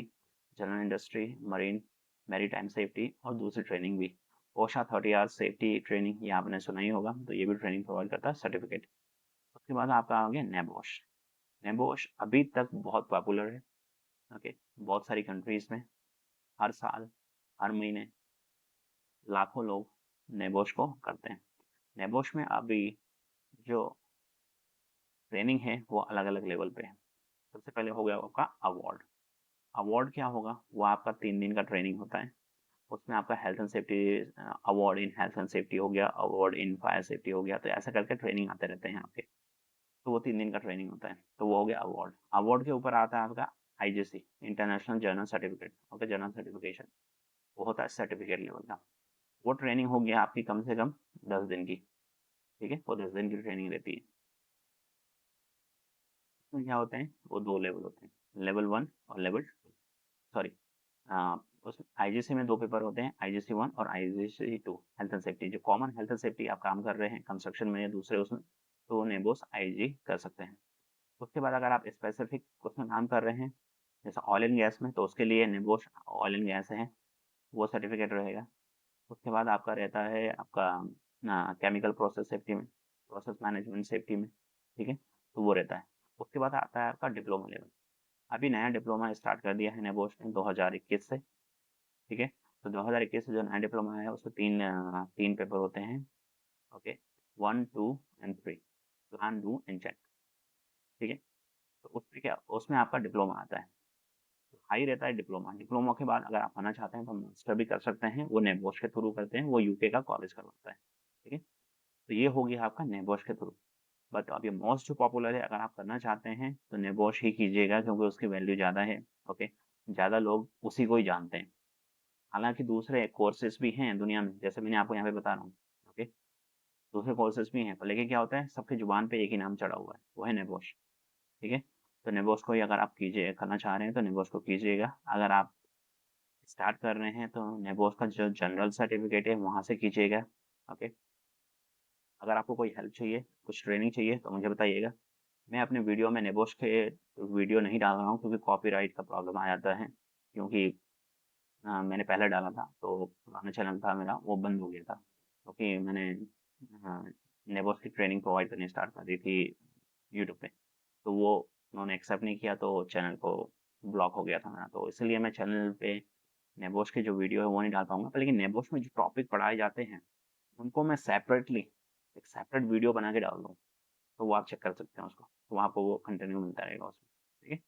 S1: general industry, marine, maritime safety, और दूसरी ट्रेनिंग भी। ओशा 30 आवर्स सेफ्टी ट्रेनिंग, ये आपने सुना ही होगा, तो ये भी ट्रेनिंग प्रोवाइड करता है, सर्टिफिकेट। उसके बाद आपका आ गया नेबोश। नेबोश अभी तक बहुत पॉपुलर है। ओके। बहुत सारी कंट्रीज में हर साल, हर महीने लाखों लोग नेबोश को करते हैं। नेबोश में अभी जो ट्रेनिंग है वो अलग अलग लेवल पे है। सबसे पहले हो गया आपका अवार्ड। अवार्ड क्या होगा? वो आपका 3 दिन का ट्रेनिंग होता है। उसमें आपका health and safety award in health and safety हो गया, अवार्ड इन फायर सेफ्टी हो गया, तो ऐसा करके ट्रेनिंग आते रहते हैं आपके। तो वो 3 दिन का ट्रेनिंग होता है, तो वो हो गया अवार्ड। अवार्ड के ऊपर आता है आपका IGC, international journal certificate. Okay, journal certification, वो होता है सर्टिफिकेट लेवल का। वो ट्रेनिंग हो गया आपकी कम से कम 10 दिन की। ठीक है, वो 10 दिन की ट्रेनिंग रहती है। उसमें क्या होते हैं? वो 2 लेवल होते हैं, लेवल 1 और लेवल 2। सॉरी, उस आईजीसी में 2 पेपर होते हैं, आईजीसी 1 और आईजीसी 2। हेल्थ एंड सेफ्टी, जो कॉमन हेल्थ एंड सेफ्टी आप काम कर रहे हैं कंस्ट्रक्शन में या दूसरे उसमें, तो वो नेबोस आईजी कर सकते हैं। उसके बाद अगर आप स्पेसिफिक उसमें काम कर रहे हैं, जैसे ऑयल एंड गैस में, तो उसके लिए नेबोस ऑयल एंड गैस है, वो सर्टिफिकेट रहेगा। उसके बाद आपका रहता है आपका केमिकल प्रोसेस सेफ्टी में, प्रोसेस मैनेजमेंट सेफ्टी में। ठीक है, तो वो रहता है। उसके बाद आता है आपका डिप्लोमा लेवल। अभी नया डिप्लोमा स्टार्ट कर दिया है नेबोस ने 2021 से। ठीक है। तो 2021 से जो नया डिप्लोमा है उसमें 3 पेपर होते हैं। Okay, 1, 2 and 3, plan, do and check. ठीक है। तो उसमें क्या, उसमें आपका डिप्लोमा आता है, तो हाई रहता है डिप्लोमा। डिप्लोमा के बाद अगर आप करना चाहते हैं तो मास्टर भी कर सकते हैं, वो नेबोश के थ्रू करते हैं, वो यूके का कॉलेज करवाता है। ठीक है। तो ये हो गया आपका नेबोश के थ्रू। बट अभी मोस्ट जो पॉपुलर है, अगर आप करना चाहते हैं तो नेबोश ही कीजिएगा, क्योंकि उसकी वैल्यू ज़्यादा है। ओके, ज़्यादा लोग उसी को ही जानते हैं। हालांकि दूसरे कोर्सेज भी हैं दुनिया में, जैसे मैंने आपको यहाँ पे बता रहा हूँ। ओके, दूसरे कोर्सेज भी हैं, पर लेकिन क्या होता है, सबकी जुबान पे एक ही नाम चढ़ा हुआ है, वो है नेबोश। ठीक है। तो नेबोश को ही अगर आप कीजिए, करना चाह रहे हैं तो नेबोश को कीजिएगा। अगर आप स्टार्ट कर रहे हैं तो नेबोश का जो जनरल सर्टिफिकेट है वहाँ से कीजिएगा। ओके। अगर आपको कोई हेल्प चाहिए, कुछ ट्रेनिंग चाहिए, तो मुझे बताइएगा। मैं अपने वीडियो में नेबोश के वीडियो नहीं डाल रहा हूँ, क्योंकि कॉपीराइट का प्रॉब्लम आ जाता है, क्योंकि मैंने पहले डाला था, तो पुराना चैनल था मेरा, वो बंद हो गया था क्योंकि मैंने नेबोस की ट्रेनिंग प्रोवाइड करनी स्टार्ट कर दी थी यूट्यूब पे। तो वो उन्होंने एक्सेप्ट नहीं किया, तो चैनल को ब्लॉक हो गया था मेरा। तो इसलिए मैं चैनल पे नेबोस की जो वीडियो है वो नहीं डाल पाऊंगा, पर लेकिन नेबोस में जो टॉपिक पढ़ाए जाते हैं उनको मैं सेपरेटली एक सेपरेट वीडियो बना के डाल दूँ, तो वो आप चेक कर सकते हैं उसको, तो वहाँ पर वो कंटिन्यू मिलता रहेगा उसमें। ठीक है।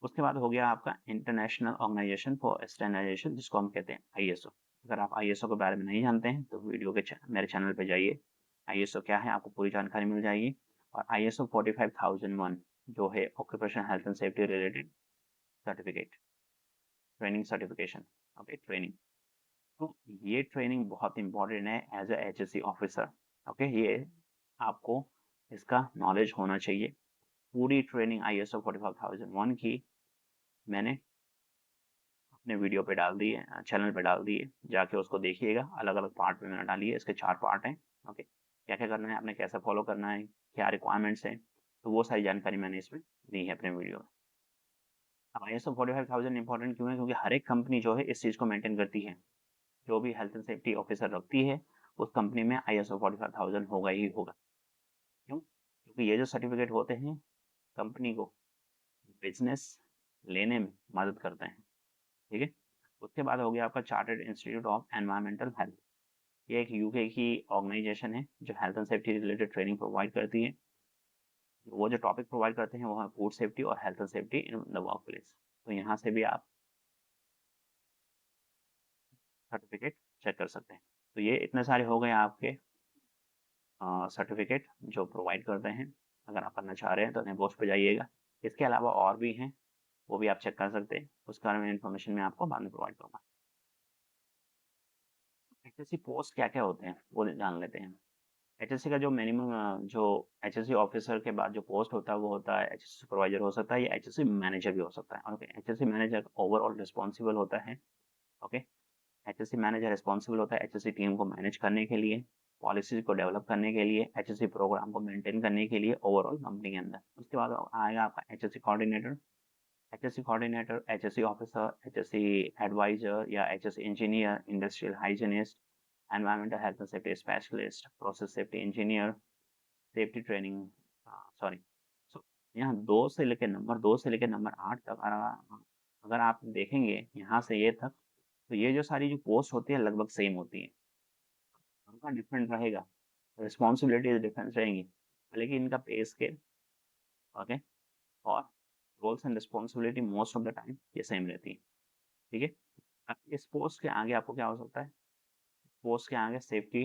S1: उसके बाद हो गया आपका इंटरनेशनल ऑर्गेनाइजेशन फॉर स्टैंडर्डाइजेशन, जिसको हम कहते हैं आईएसओ। अगर आप आईएसओ के बारे में नहीं जानते हैं तो वीडियो के मेरे चैनल पे जाइए, आईएसओ क्या है आपको पूरी जानकारी मिल जाएगी। और आईएसओ 45001 जो है occupational health and safety related certificate, training certification. Okay, training. तो ये ट्रेनिंग बहुत इंपॉर्टेंट है as a HSC officer. Okay, ये आपको इसका नॉलेज होना चाहिए। पूरी ट्रेनिंग आईएसओ 45001 की मैंने अपने वीडियो पे डाल दी है, चैनल पे डाल दी है, जाके उसको देखिएगा। अलग अलग पार्ट में मैंने डाली है, इसके 4 पार्ट हैं। ओके, क्या क्या करना है आपने, कैसे फॉलो करना है, क्या रिक्वायरमेंट्स हैं, तो वो सारी जानकारी मैंने इसमें दी है अपने वीडियो में। अब ISO 45000 इंपॉर्टेंट क्यों है, क्योंकि हर एक कंपनी जो है इस चीज़ को मेंटेन करती है। जो भी हेल्थ एंड सेफ्टी ऑफिसर रखती है उस कंपनी में ISO 45000 होगा ही होगा। क्यों? क्योंकि ये जो सर्टिफिकेट होते हैं कंपनी को बिजनेस लेने में मदद करते हैं। ठीक है। उसके बाद हो गया आपका chartered institute of environmental health. ये एक यूके की ऑर्गेनाइजेशन है जो health and safety related training provide करती है। वो जो टॉपिक प्रोवाइड करते हैं वो है फूड सेफ्टी और health and safety in the work place. तो यहाँ से भी आप सर्टिफिकेट चेक कर सकते हैं। तो ये इतने सारे हो गए आपके सर्टिफिकेट जो प्रोवाइड करते हैं। अगर आप करना चाह रहे हैं तो नेबोस पे जाइएगा। इसके अलावा और भी हैं, वो भी आप चेक कर सकते हैं। उसके बारे में इन्फॉर्मेशन मैं आपको बाद में प्रोवाइड करूँगा। एचएससी पोस्ट क्या क्या होते हैं वो जान लेते हैं। एचएससी का जो मिनिमम जो एचएससी ऑफिसर के बाद जो पोस्ट होता है वो होता है एचएससी सुपरवाइजर हो सकता है या एचएससी मैनेजर भी हो सकता है। Okay, HSC manager overall responsible होता है। ओके, एचएससी मैनेजर रिस्पॉन्सिबल होता है एचएससी टीम को मैनेज करने के लिए, पॉलिसीज को डेवलप करने के लिए, एचएससी प्रोग्राम को मेंटेन करने के लिए ओवरऑल कंपनी के अंदर। उसके बाद आएगा आपका HSC coordinator. HSC coordinator, HSC officer, HSC adviser या HSC engineer, industrial hygienist, environmental health and safety specialist, process safety engineer, safety training, sorry. So यहाँ दो से लेकर नंबर 8 तक अगर आप देखेंगे यहाँ से ये तक, तो ये जो सारी जो पोस्ट होती है लगभग सेम होती है। उनका डिफरेंट रहेगा, रिस्पॉन्सिबिलिटीज डिफरेंस रहेंगी, लेकिन इनका पे स्केल, ओके, और roles and responsibility most of the time ये सेम रहती है। ठीक है। अब इस पोस्ट के आगे आपको क्या हो सकता है, पोस्ट के आगे सेफ्टी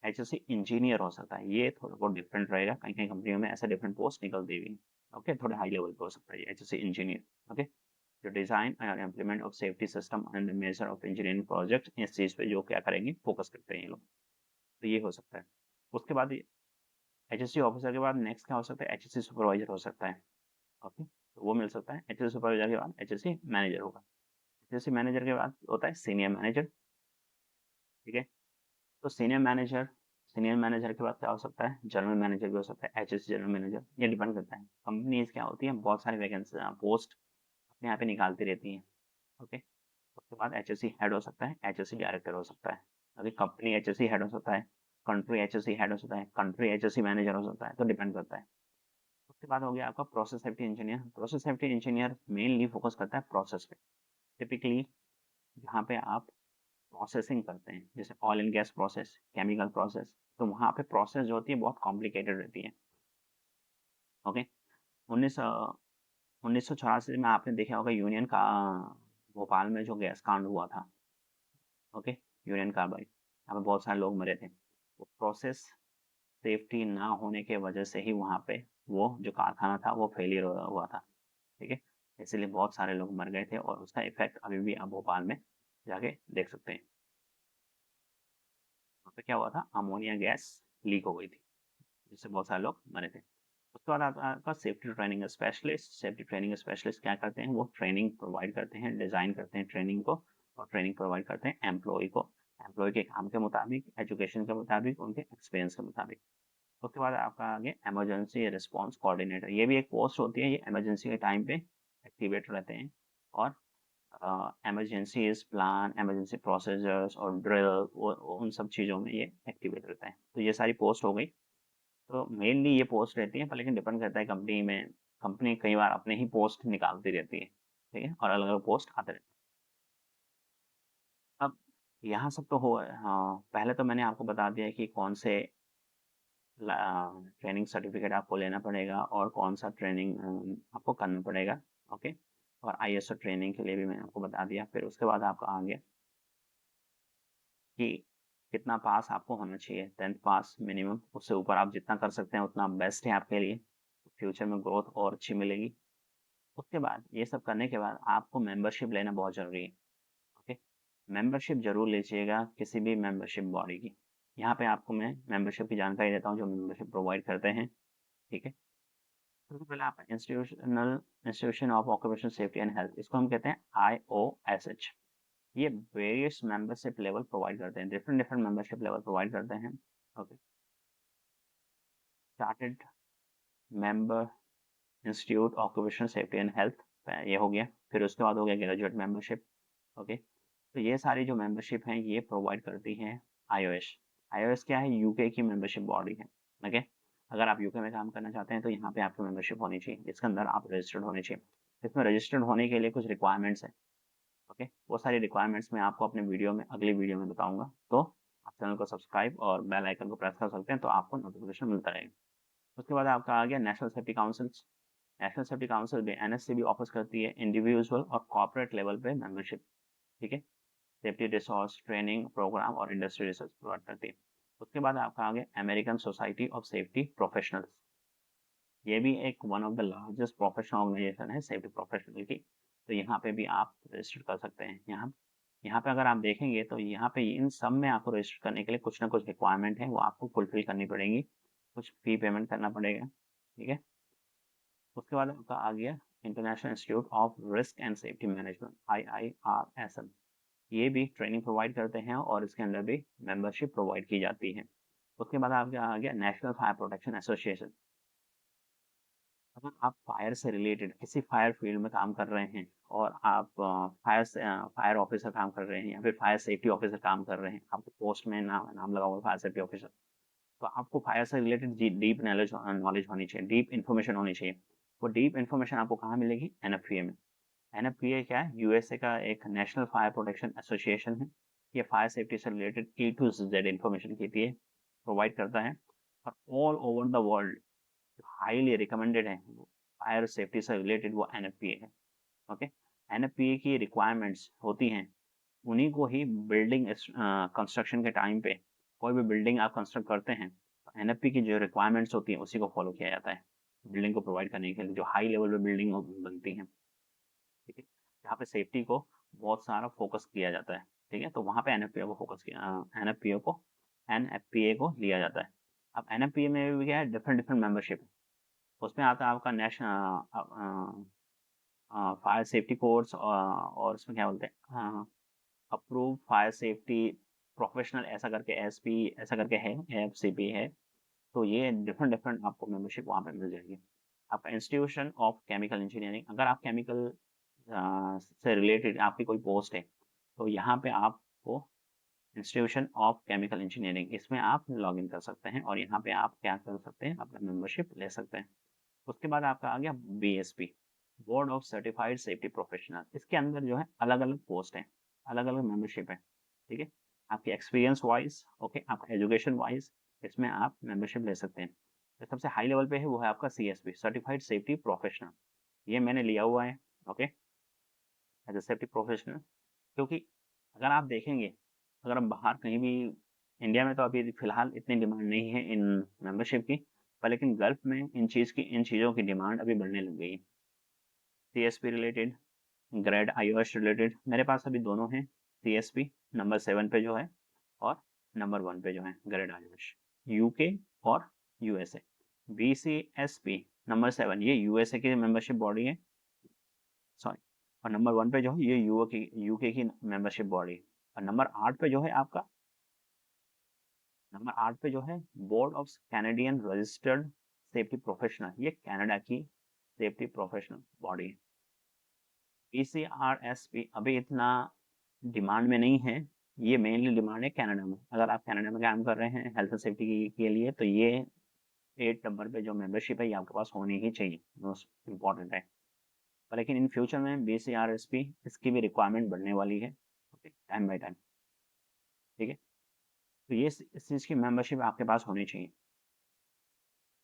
S1: एचएससी इंजीनियर हो सकता है। ये थोड़ा बहुत डिफरेंट रहेगा, कहीं कहीं कंपनियों में ऐसा डिफरेंट पोस्ट निकलती भी। ओके, थोड़े हाई लेवल पे हो सकता है ये एचएससी इंजीनियर। ओके, जो डिजाइन और implement of safety system and measure of engineering project, इस चीज पे जो क्या करेंगे फोकस करते हैं ये लोग। तो ये हो सकता है। उसके बाद एचएससी ऑफिसर के बाद नेक्स्ट क्या हो सकता है, एचएससी सुपरवाइजर हो सकता है। ओके, तो वो मिल सकता है। एचएससी सुपरवाइजर के बाद एचएससी मैनेजर होगा। एचएससी मैनेजर के बाद होता है सीनियर मैनेजर। ठीक है। तो सीनियर मैनेजर के बाद क्या हो सकता है, जनरल मैनेजर भी हो सकता है, एचएससी जनरल मैनेजर। ये डिपेंड करता है, कंपनीज क्या होती है बहुत सारी वैकेंसी पोस्ट अपने यहाँ पे निकालती रहती हैं। ओके, उसके बाद एचएससी हेड हो सकता है, एचएससी डायरेक्टर हो सकता है। अगर कंपनी एचएससी हेड हो सकता है, कंट्री एचएससी हेड हो सकता है, कंट्री एचएससी मैनेजर हो सकता है, तो डिपेंड करता है। उसके बाद हो गया आपका process safety engineer. Process safety engineer mainly focus करता है प्रोसेस पे। टिपिकली जहाँ पे आप प्रोसेसिंग करते हैं, जैसे oil and gas process, chemical process, तो वहाँ पे प्रोसेस जो होती है बहुत कॉम्प्लिकेटेड रहती है। ओके, उन्नीस 1984 में आपने देखा होगा यूनियन का भोपाल में जो गैस कांड हुआ था। ओके, यूनियन कार्बाइड, यहाँ पे बहुत सारे लोग मरे थे। वो प्रोसेस सेफ्टी ना होने के वजह से ही वहाँ पे वो जो कारखाना था वो फेलियर हुआ था। ठीक है, इसीलिए बहुत सारे लोग मर गए थे और उसका इफेक्ट अभी भी आप भोपाल में जाके देख सकते हैं। वहाँ पे क्या हुआ था, अमोनिया गैस लीक हो गई थी जिससे बहुत सारे लोग मरे थे। उसके बाद आपका safety training specialist. Safety training specialist क्या करते हैं, वो ट्रेनिंग प्रोवाइड करते हैं, डिजाइन करते हैं ट्रेनिंग को, और ट्रेनिंग प्रोवाइड करते हैं एम्प्लॉय को, एम्प्लॉय के काम के मुताबिक, एजुकेशन के मुताबिक, उनके एक्सपीरियंस के मुताबिक। उसके बाद आपका आगे इमरजेंसी रिस्पॉन्स कोऑर्डिनेटर। ये भी एक पोस्ट होती है, ये इमरजेंसी के टाइम पे एक्टिवेट रहते हैं और इमरजेंसीज प्लान, इमरजेंसी प्रोसीजर्स और ड्रिल, उन सब चीज़ों में ये एक्टिवेट रहता है। तो ये सारी पोस्ट हो गई। तो मेनली ये पोस्ट रहती है, पर लेकिन डिपेंड करता है कंपनी में। कंपनी कई बार अपने ही पोस्ट निकालती रहती है, ठीक है, और अलग अलग पोस्ट आते रहते हैं। अब यहाँ सब तो हो, हाँ, पहले तो मैंने आपको बता दिया कि कौन से ट्रेनिंग सर्टिफिकेट आपको लेना पड़ेगा और कौन सा ट्रेनिंग आपको करना पड़ेगा। ओके, और आईएसओ ट्रेनिंग के लिए भी मैंने आपको बता दिया। फिर उसके बाद आपका आ गया कि कितना पास आपको होना चाहिए, 10th पास मिनिमम। उससे ऊपर आप जितना कर सकते हैं उतना बेस्ट है आपके लिए, फ्यूचर में ग्रोथ और अच्छी मिलेगी। उसके बाद ये सब करने के बाद आपको मेंबरशिप लेना बहुत ज़रूरी है। ओके, मेंबरशिप जरूर लीजिएगा किसी भी मेंबरशिप बॉडी की। यहाँ पे आपको मैं मेंबरशिप की जानकारी देता हूँ जो मेंबरशिप प्रोवाइड करते हैं, ठीक है। सबसे पहले आप institution of occupational safety and health, इसको हम कहते हैं IOSH। ये वेरियस मेंबरशिप लेवल प्रोवाइड करते हैं, different different membership level provide करते हैं। Okay, chartered member institute occupational safety and health, ये हो गया। फिर उसके बाद हो गया ग्रेजुएट मेंबरशिप। ओके, तो ये सारी जो मेंबरशिप हैं ये प्रोवाइड करती हैं IOS। IOS क्या है? यूके की मेंबरशिप बॉडी है। ओके, अगर आप यूके में काम करना चाहते हैं तो यहाँ पे आपकी मेंबरशिप होनी चाहिए, जिसके अंदर आप रजिस्टर्ड होने चाहिए। इसमें रजिस्टर्ड होने के लिए कुछ रिक्वायरमेंट्स है। ओके, वो सारी रिक्वायरमेंट्स मैं आपको अपने वीडियो में, अगली वीडियो में बताऊंगा। तो आप चैनल को सब्सक्राइब और बेल आइकन को प्रेस कर सकते हैं, तो आपको नोटिफिकेशन मिलता रहेगा। उसके बाद आपका आ गया national safety council. National safety council भी, NSC भी ऑफर करती है इंडिविजुअल और कॉर्पोरेट लेवल पे मेंबरशिप, ठीक है। सेफ्टी रिसोर्स ट्रेनिंग प्रोग्राम और इंडस्ट्री रिसर्च प्रोवाइड करती है। उसके बाद आपका आ गया American Society of Safety Professionals. ये भी एक one of the largest professional organization है सेफ्टी प्रोफेशनल की। तो यहाँ पे भी आप रजिस्टर कर सकते हैं। यहाँ यहाँ पे अगर आप देखेंगे तो यहाँ पे इन सब में आपको रजिस्टर करने के लिए कुछ ना कुछ रिक्वायरमेंट है, वो आपको फुलफिल करनी पड़ेगी, कुछ फी पेमेंट करना पड़ेगा, ठीक है। उसके बाद आपका आ गया international institute of risk and safety management, IIRSM। ये भी ट्रेनिंग प्रोवाइड करते हैं और इसके अंदर भी मेंबरशिप प्रोवाइड की जाती है। उसके बाद आपका आ गया नेशनल फायर प्रोटेक्शन एसोसिएशन। अगर आप फायर से रिलेटेड किसी फायर फील्ड में काम कर रहे हैं और आप फायर ऑफिसर काम कर रहे हैं या फिर फायर सेफ्टी ऑफिसर काम कर रहे हैं, आपके पोस्ट में नाम लगा हुआ फायर सेफ्टी ऑफिसर, तो आपको फायर से रिलेटेड डीप नॉलेज होनी चाहिए, डीप इन्फॉर्मेशन होनी चाहिए। वो डीप इन्फॉर्मेशन आपको कहाँ मिलेगी? NFPA में। NFPA क्या है? USA का एक नेशनल फायर प्रोटेक्शन एसोसिएशन है। ये फायर सेफ्टी से related A to Z information की है, प्रोवाइड करता है। और all over the world highly recommended है फायर सेफ्टी से रिलेटेड, वो NFPA है। ओके, NFPA की रिक्वायरमेंट्स होती हैं, उन्हीं को ही बिल्डिंग कंस्ट्रक्शन के टाइम पे कोई भी बिल्डिंग आप कंस्ट्रक्ट करते हैं तो NFPA की जो रिक्वायरमेंट्स होती हैं उसी को फॉलो किया जाता है बिल्डिंग को प्रोवाइड करने के लिए, जो हाई लेवल पे बिल्डिंग बनती हैं, ठीक है, जहाँ पे सेफ्टी को बहुत सारा फोकस किया जाता है, ठीक है। तो वहाँ पे NFPA को फोकस किया, NFPA को लिया जाता है। अब NFPA में भी क्या है? डिफरेंट डिफरेंट मेंबरशिप है। उसमें आता है आपका नेशनल फायर सेफ्टी कोर्स, और उसमें क्या बोलते हैं, अप्रूव फायर सेफ्टी प्रोफेशनल ऐसा करके, SP ऐसा करके है, AFCP है। तो ये डिफरेंट डिफरेंट आपको मेंबरशिप वहाँ पे मिल जाएगी। आपका इंस्टीट्यूशन ऑफ केमिकल इंजीनियरिंग, अगर आप केमिकल से रिलेटेड आपकी कोई पोस्ट है तो यहाँ पे आपको इंस्टीट्यूशन ऑफ केमिकल इंजीनियरिंग, इसमें आप लॉग इन कर सकते हैं और यहाँ पे आप क्या कर सकते हैं? अपना मेंबरशिप ले सकते हैं। उसके बाद आपका आ गया BSP, board of certified safety professional. इसके अंदर जो है अलग अलग पोस्ट है, अलग अलग मेंबरशिप है, ठीक है। आपके एक्सपीरियंस वाइज, ओके, आपका एजुकेशन वाइज इसमें आप मेंबरशिप ले सकते हैं। तो सबसे हाई लेवल पे है वो है आपका CSP, सर्टिफाइड सेफ्टी प्रोफेशनल। ये मैंने लिया हुआ है, okay, as a safety professional. क्योंकि अगर आप देखेंगे, अगर हम बाहर कहीं भी, इंडिया में तो अभी फिलहाल इतनी डिमांड नहीं है इन मेंबरशिप की, पर लेकिन गल्फ में इन चीज़ों की डिमांड अभी बढ़ने लग गई है। CSP related, grade IOS related, मेरे पास अभी दोनों हैं। CSP नंबर 7 पे जो है, और नंबर 1 पे जो है ग्रेड IOS, UK और USA। BCSP नंबर 7 ये USA की मेंबरशिप बॉडी है, सॉरी, और नंबर 1 पे जो है ये यूके की मेंबरशिप बॉडी। और नंबर 8 पे जो है board of Canadian registered safety professional, ये कनाडा की सेफ्टी प्रोफेशनल बॉडी है। BCRSP अभी इतना डिमांड में नहीं है, ये मेनली डिमांड है कनाडा में। अगर आप कनाडा में काम कर रहे हैं हेल्थ एंड सेफ्टी के लिए, तो ये 8 नंबर पे जो मेंबरशिप है ये आपके पास होनी ही चाहिए, मोस्ट इम्पॉर्टेंट है। पर लेकिन इन फ्यूचर में BCRSP इसकी भी रिक्वायरमेंट बढ़ने वाली है, ओके, टाइम बाय टाइम, ठीक है। तो ये इस चीज़ की मेंबरशिप आपके पास होनी चाहिए,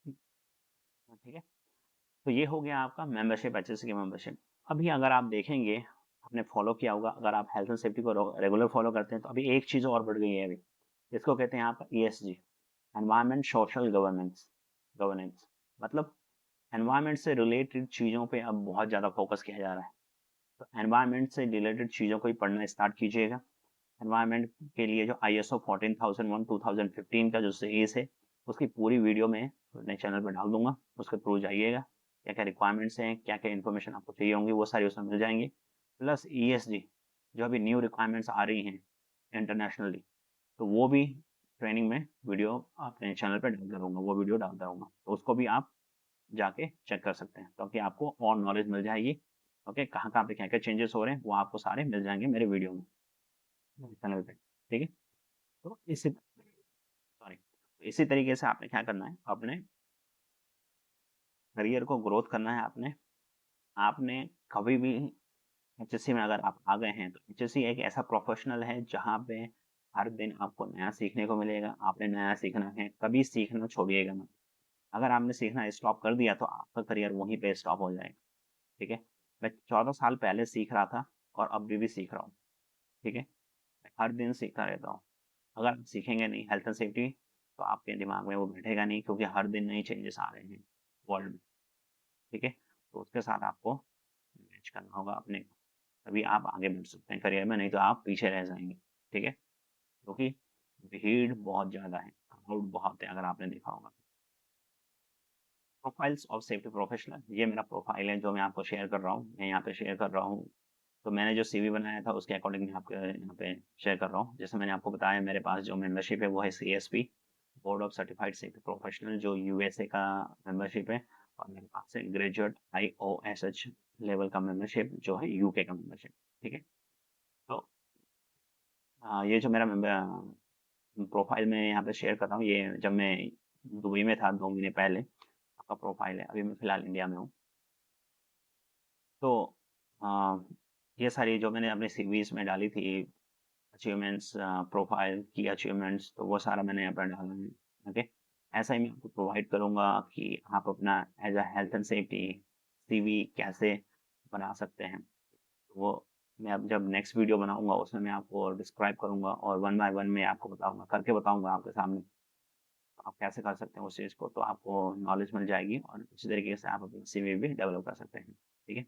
S1: ठीक है। तो ये हो गया आपका मेंबरशिप, HSC की मेंबरशिप। अभी अगर आप देखेंगे, आपने फॉलो किया होगा, अगर आप हेल्थ एंड सेफ्टी को रेगुलर फॉलो करते हैं, तो अभी एक चीज़ और बढ़ गई है अभी, इसको कहते हैं आपका ESG, environment social governance. Governance मतलब एनवायरमेंट से रिलेटेड चीज़ों पे अब बहुत ज़्यादा फोकस किया जा रहा है। तो एनवायरमेंट से रिलेटेड चीज़ों को ही पढ़ना स्टार्ट कीजिएगा। एनवायरमेंट के लिए जो ISO 14001 2015 का जो सीरीज है, उसकी पूरी वीडियो मैं अपने चैनल पर डाल दूंगा, उसके थ्रू जाइएगा। क्या क्या रिक्वायरमेंट्स हैं, क्या क्या इन्फॉर्मेशन आपको चाहिए होंगी, वो सारी उसमें मिल जाएंगी। प्लस ESG जो अभी न्यू रिक्वायरमेंट्स आ रही हैं इंटरनेशनली, तो वो भी ट्रेनिंग में वीडियो अपने चैनल पर डालता रहूँगा, वो वीडियो डालता रहूँगा, तो उसको भी आप जाके चेक कर सकते हैं, ताकि आपको और नॉलेज मिल जाएगी। ओके, कहाँ पे क्या क्या चेंजेस हो रहे हैं वो आपको सारे मिल जाएंगे मेरे वीडियो में, चैनल पे, ठीक है। तो इसी तरीके से आपने क्या करना है, अपने करियर को ग्रोथ करना है। आपने आपने कभी भी HSC में अगर आप आ गए हैं, तो HSC एक ऐसा प्रोफेशनल है जहाँ पे हर दिन आपको नया सीखने को मिलेगा। आपने नया सीखना है, कभी सीखना छोड़िएगा मत। अगर आपने सीखना स्टॉप कर दिया तो आपका करियर वहीं पे स्टॉप हो जाएगा, ठीक है। मैं 14 साल पहले सीख रहा था और अभी भी सीख रहा हूँ, ठीक है। मैं हर दिन सीखता रहता हूँ। अगर आप सीखेंगे नहीं हेल्थ एंड सेफ्टी, तो आपके दिमाग में वो बैठेगा नहीं, क्योंकि हर दिन नई चेंजेस आ रहे हैं वर्ल्ड में, ठीक है। तो उसके साथ आपको मैच करना होगा अपने को, तभी आप आगे बढ़ सकते हैं करियर में, नहीं तो आप पीछे रह जाएंगे, ठीक है। क्योंकि भीड़ बहुत ज़्यादा है, क्राउड बहुत है, अगर आपने देखा होगा। प्रोफाइल्स ऑफ सेफ्टी प्रोफेशनल, ये मेरा प्रोफाइल है जो मैं आपको शेयर कर रहा हूँ, मैं यहाँ पे शेयर कर रहा हूँ। तो मैंने जो CV बनाया था उसके अकॉर्डिंग मैं आपके यहाँ पे शेयर कर रहा हूँ। जैसे मैंने आपको बताया, मेरे पास जो मेंबरशिप है वो है CSP, board of certified safety professional, जो USA का मेंबरशिप है। और मेरे पास है ग्रेजुएट IOSH लेवल का मेंबरशिप, जो है UK का मेंबरशिप, ठीक है। तो ये जो मेरा मेंबर प्रोफाइल में यहाँ पे शेयर कर रहा हूँ, ये जब मैं दुबई में था 2 महीने पहले, आपका प्रोफाइल है। अभी मैं फिलहाल इंडिया में हूँ। तो आ, ये सारी जो मैंने अपने CVs में डाली थी अचीवमेंट्स, प्रोफाइल की अचीवमेंट्स, तो वो सारा मैंने यहाँ पर डाला है, ओके। ऐसा ही मैं आपको प्रोवाइड करूँगा कि आप अपना as a health and safety CV कैसे बना सकते हैं। तो वो मैं अब जब नेक्स्ट वीडियो बनाऊंगा उसमें मैं आपको डिस्क्राइब करूंगा, और वन बाय वन मैं आपको बताऊंगा, करके बताऊंगा आपके सामने। तो आप कैसे कर सकते हैं उस चीज़ को, तो आपको नॉलेज मिल जाएगी, और उसी तरीके से आप अपनी CV भी डेवलप कर सकते हैं, ठीक है।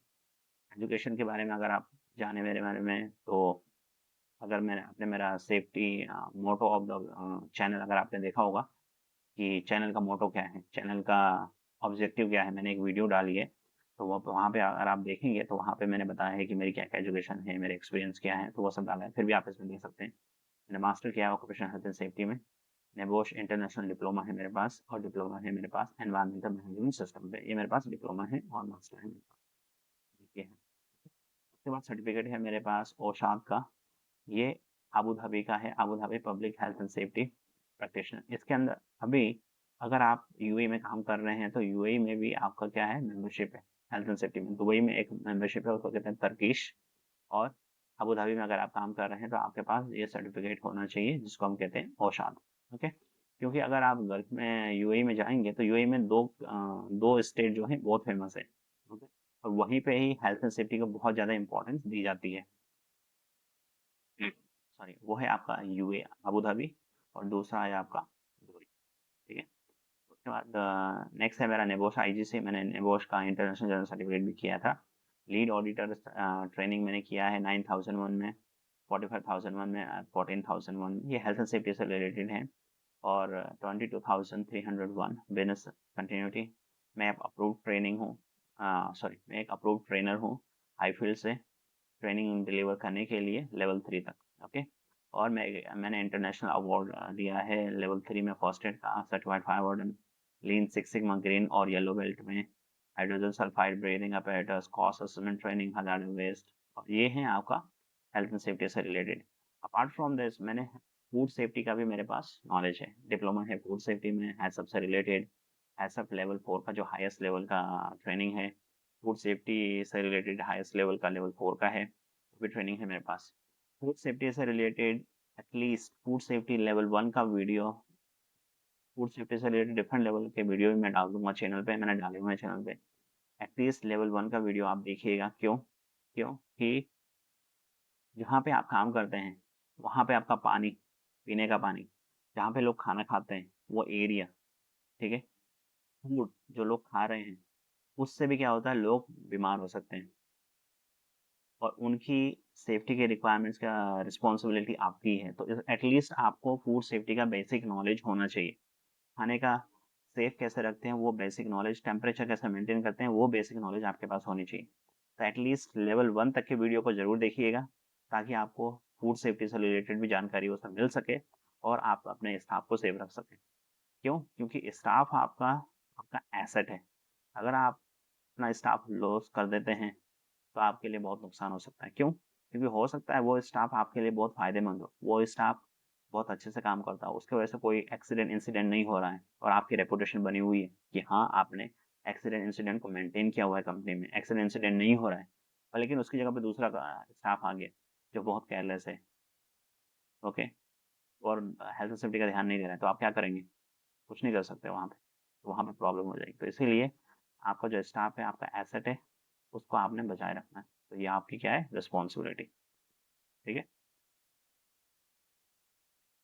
S1: एजुकेशन के बारे में अगर आप जाने मेरे बारे में, तो अगर मैंने आपने मेरा safety motto of the channel अगर आपने देखा होगा, कि चैनल का मोटो क्या है, चैनल का ऑब्जेक्टिव क्या है, मैंने एक वीडियो डाली है। तो वो वहाँ पे अगर आप देखेंगे तो वहाँ पे मैंने बताया है कि मेरी क्या क्या एजुकेशन है, मेरे एक्सपीरियंस क्या है, तो वो सब डाला है, फिर भी आप इसमें देख सकते हैं। मैंने मास्टर किया है ऑक्यूपेशनल हेल्थ एंड सेफ्टी में, नेबोश इंटरनेशनल डिप्लोमा है मेरे पास, और डिप्लोमा है मेरे पास एनवायरमेंटल मैनेजमेंट सिस्टम पे, ये मेरे पास डिप्लोमा है और मास्टर है मेरे पास, ये है। उसके बाद सर्टिफिकेट है मेरे पास OSHA का, ये अबू धाबी का है, Abu Dhabi public health and safety practitioner. इसके अंदर अभी अगर आप UAE में काम कर रहे हैं, तो UAE में भी आपका क्या है, मेंबरशिप है हेल्थ एंड सेफ्टी में। दुबई में एक मेंबरशिप है, उसको कहते हैं तरकीश। और अबू धाबी में अगर आप काम कर रहे हैं, तो आपके पास ये सर्टिफिकेट होना चाहिए, जिसको हम कहते हैं OSHA, ओके। क्योंकि अगर आप गल्फ में UAE में जाएंगे, तो UAE में दो स्टेट जो है बहुत फेमस है, ओके। और वहीं पे ही हेल्थ एंड सेफ्टी को बहुत ज़्यादा इंपॉर्टेंस दी जाती है। सॉरी, वो है आपका UAE अबू धाबी, और दूसरा है आपका दुबई, ठीक है। उसके बाद नेक्स्ट है मेरा नेबोश IGC, मैंने नेबोश का इंटरनेशनल जनरल सर्टिफिकेट भी किया था। लीड ऑडिटर ट्रेनिंग मैंने किया है 9001 में, 45,001 में, 14,001, ये हेल्थ एंड सेफ्टी से रिलेटेड है। और 22,301 बिजनेस कंटिन्यूटी। मैं अप्रूव ट्रेनिंग हूँ, सॉरी, मैं एक अप्रूव ट्रेनर हूँ हाई फील्ड से, ट्रेनिंग डिलीवर करने के लिए लेवल 3 तक, ओके। और मैंने इंटरनेशनल अवार्ड लिया है लेवल 3 में, फर्स्ट एड का certified fire warden, lean six sigma green और येलो बेल्ट में, hydrogen sulphide breathing apparatus, cost assessment training, hazard waste, और ये है आपका हेल्थ एंड सेफ्टी से रिलेटेड। अपार्ट फ्रॉम दिस मैंने फूड सेफ्टी का भी मेरे पास नॉलेज है, डिप्लोमा है फूड सेफ्टी में, हैसअप से रिलेटेड। हैसअप लेवल 4 का जो हाईएस्ट लेवल का ट्रेनिंग है, फूड सेफ्टी से रिलेटेड हाईएस्ट लेवल का लेवल 4 का है, वो भी ट्रेनिंग है मेरे पास। फूड सेफ्टी से related at least food safety level 1 का वीडियो, फूड सेफ्टी से रिलेटेड डिफरेंट लेवल के वीडियो भी मैं डाल दूंगा चैनल पे, मैंने डाले हुए हैं चैनल पे। एटलीस्ट लेवल 1 का वीडियो आप देखिएगा। क्यों? क्योंकि जहाँ पे आप काम करते हैं वहाँ पे आपका पानी, पीने का पानी, जहाँ पे लोग खाना खाते हैं वो एरिया, ठीक है, फूड जो लोग खा रहे हैं उससे भी क्या होता है, लोग बीमार हो सकते हैं, और उनकी सेफ्टी के रिक्वायरमेंट्स का रिस्पॉन्सिबिलिटी आपकी है। तो एटलीस्ट आपको फूड सेफ्टी का बेसिक नॉलेज होना चाहिए। खाने का सेफ कैसे रखते हैं वो बेसिक नॉलेज, टेम्परेचर कैसे मेंटेन करते हैं वो बेसिक नॉलेज आपके पास होनी चाहिए। तो एटलीस्ट लेवल 1 तक के वीडियो को जरूर देखिएगा, ताकि आपको फूड सेफ्टी से रिलेटेड भी जानकारी उसमें मिल सके और आप अपने स्टाफ को सेफ रख सकें। क्यों? क्योंकि स्टाफ आपका आपका एसेट है। अगर आप अपना स्टाफ लॉस कर देते हैं तो आपके लिए बहुत नुकसान हो सकता है। क्यों? क्योंकि हो सकता है वो स्टाफ आपके लिए बहुत फायदेमंद हो, वो स्टाफ बहुत अच्छे से काम करता हो, उसकी वजह से कोई एक्सीडेंट इंसिडेंट नहीं हो रहा है और आपकी रेपुटेशन बनी हुई है कि हाँ आपने एक्सीडेंट इंसिडेंट को मेंटेन किया हुआ है कंपनी में, एक्सीडेंट इंसिडेंट नहीं हो रहा है, और लेकिन उसकी जगह पे दूसरा स्टाफ आ गया जो बहुत केयरलेस है, ओके, और हेल्थ एंड सेफ्टी का ध्यान नहीं दे रहा है, तो आप क्या करेंगे? कुछ नहीं कर सकते वहाँ पे, तो वहाँ पे प्रॉब्लम हो जाएगी। तो इसीलिए आपका जो स्टाफ है आपका एसेट है, उसको आपने बचाए रखना है। तो ये आपकी क्या है, रिस्पॉन्सिबिलिटी। ठीक है,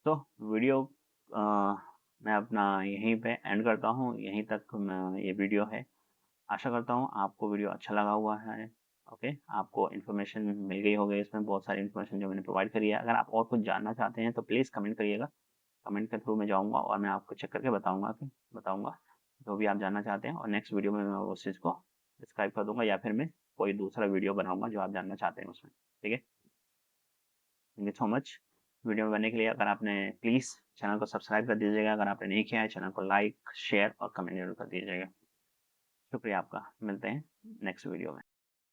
S1: तो वीडियो अ, मैं अपना यहीं पे एंड करता हूँ, यहीं तक ये वीडियो है। आशा करता हूँ आपको वीडियो अच्छा लगा हुआ है। ओके, आपको इन्फॉर्मेशन मिल गई होगी, इसमें बहुत सारी इन्फॉर्मेशन जो मैंने प्रोवाइड करी है। अगर आप और कुछ जानना चाहते हैं तो प्लीज़ कमेंट करिएगा, कमेंट के थ्रू मैं जाऊँगा और मैं आपको चेक करके बताऊँगा जो भी आप जानना चाहते हैं, और नेक्स्ट वीडियो में मैं उस चीज़ को डिस्क्राइब कर दूंगा, या फिर मैं कोई दूसरा वीडियो बनाऊंगा जो आप जानना चाहते हैं उसमें। ठीक है, thank you so much video में बनने के लिए। अगर आपने प्लीज़ चैनल को सब्सक्राइब कर दीजिएगा, अगर आपने नहीं किया है चैनल को लाइक शेयर और कमेंट जरूर कर दीजिएगा। शुक्रिया आपका, मिलते हैं नेक्स्ट वीडियो में।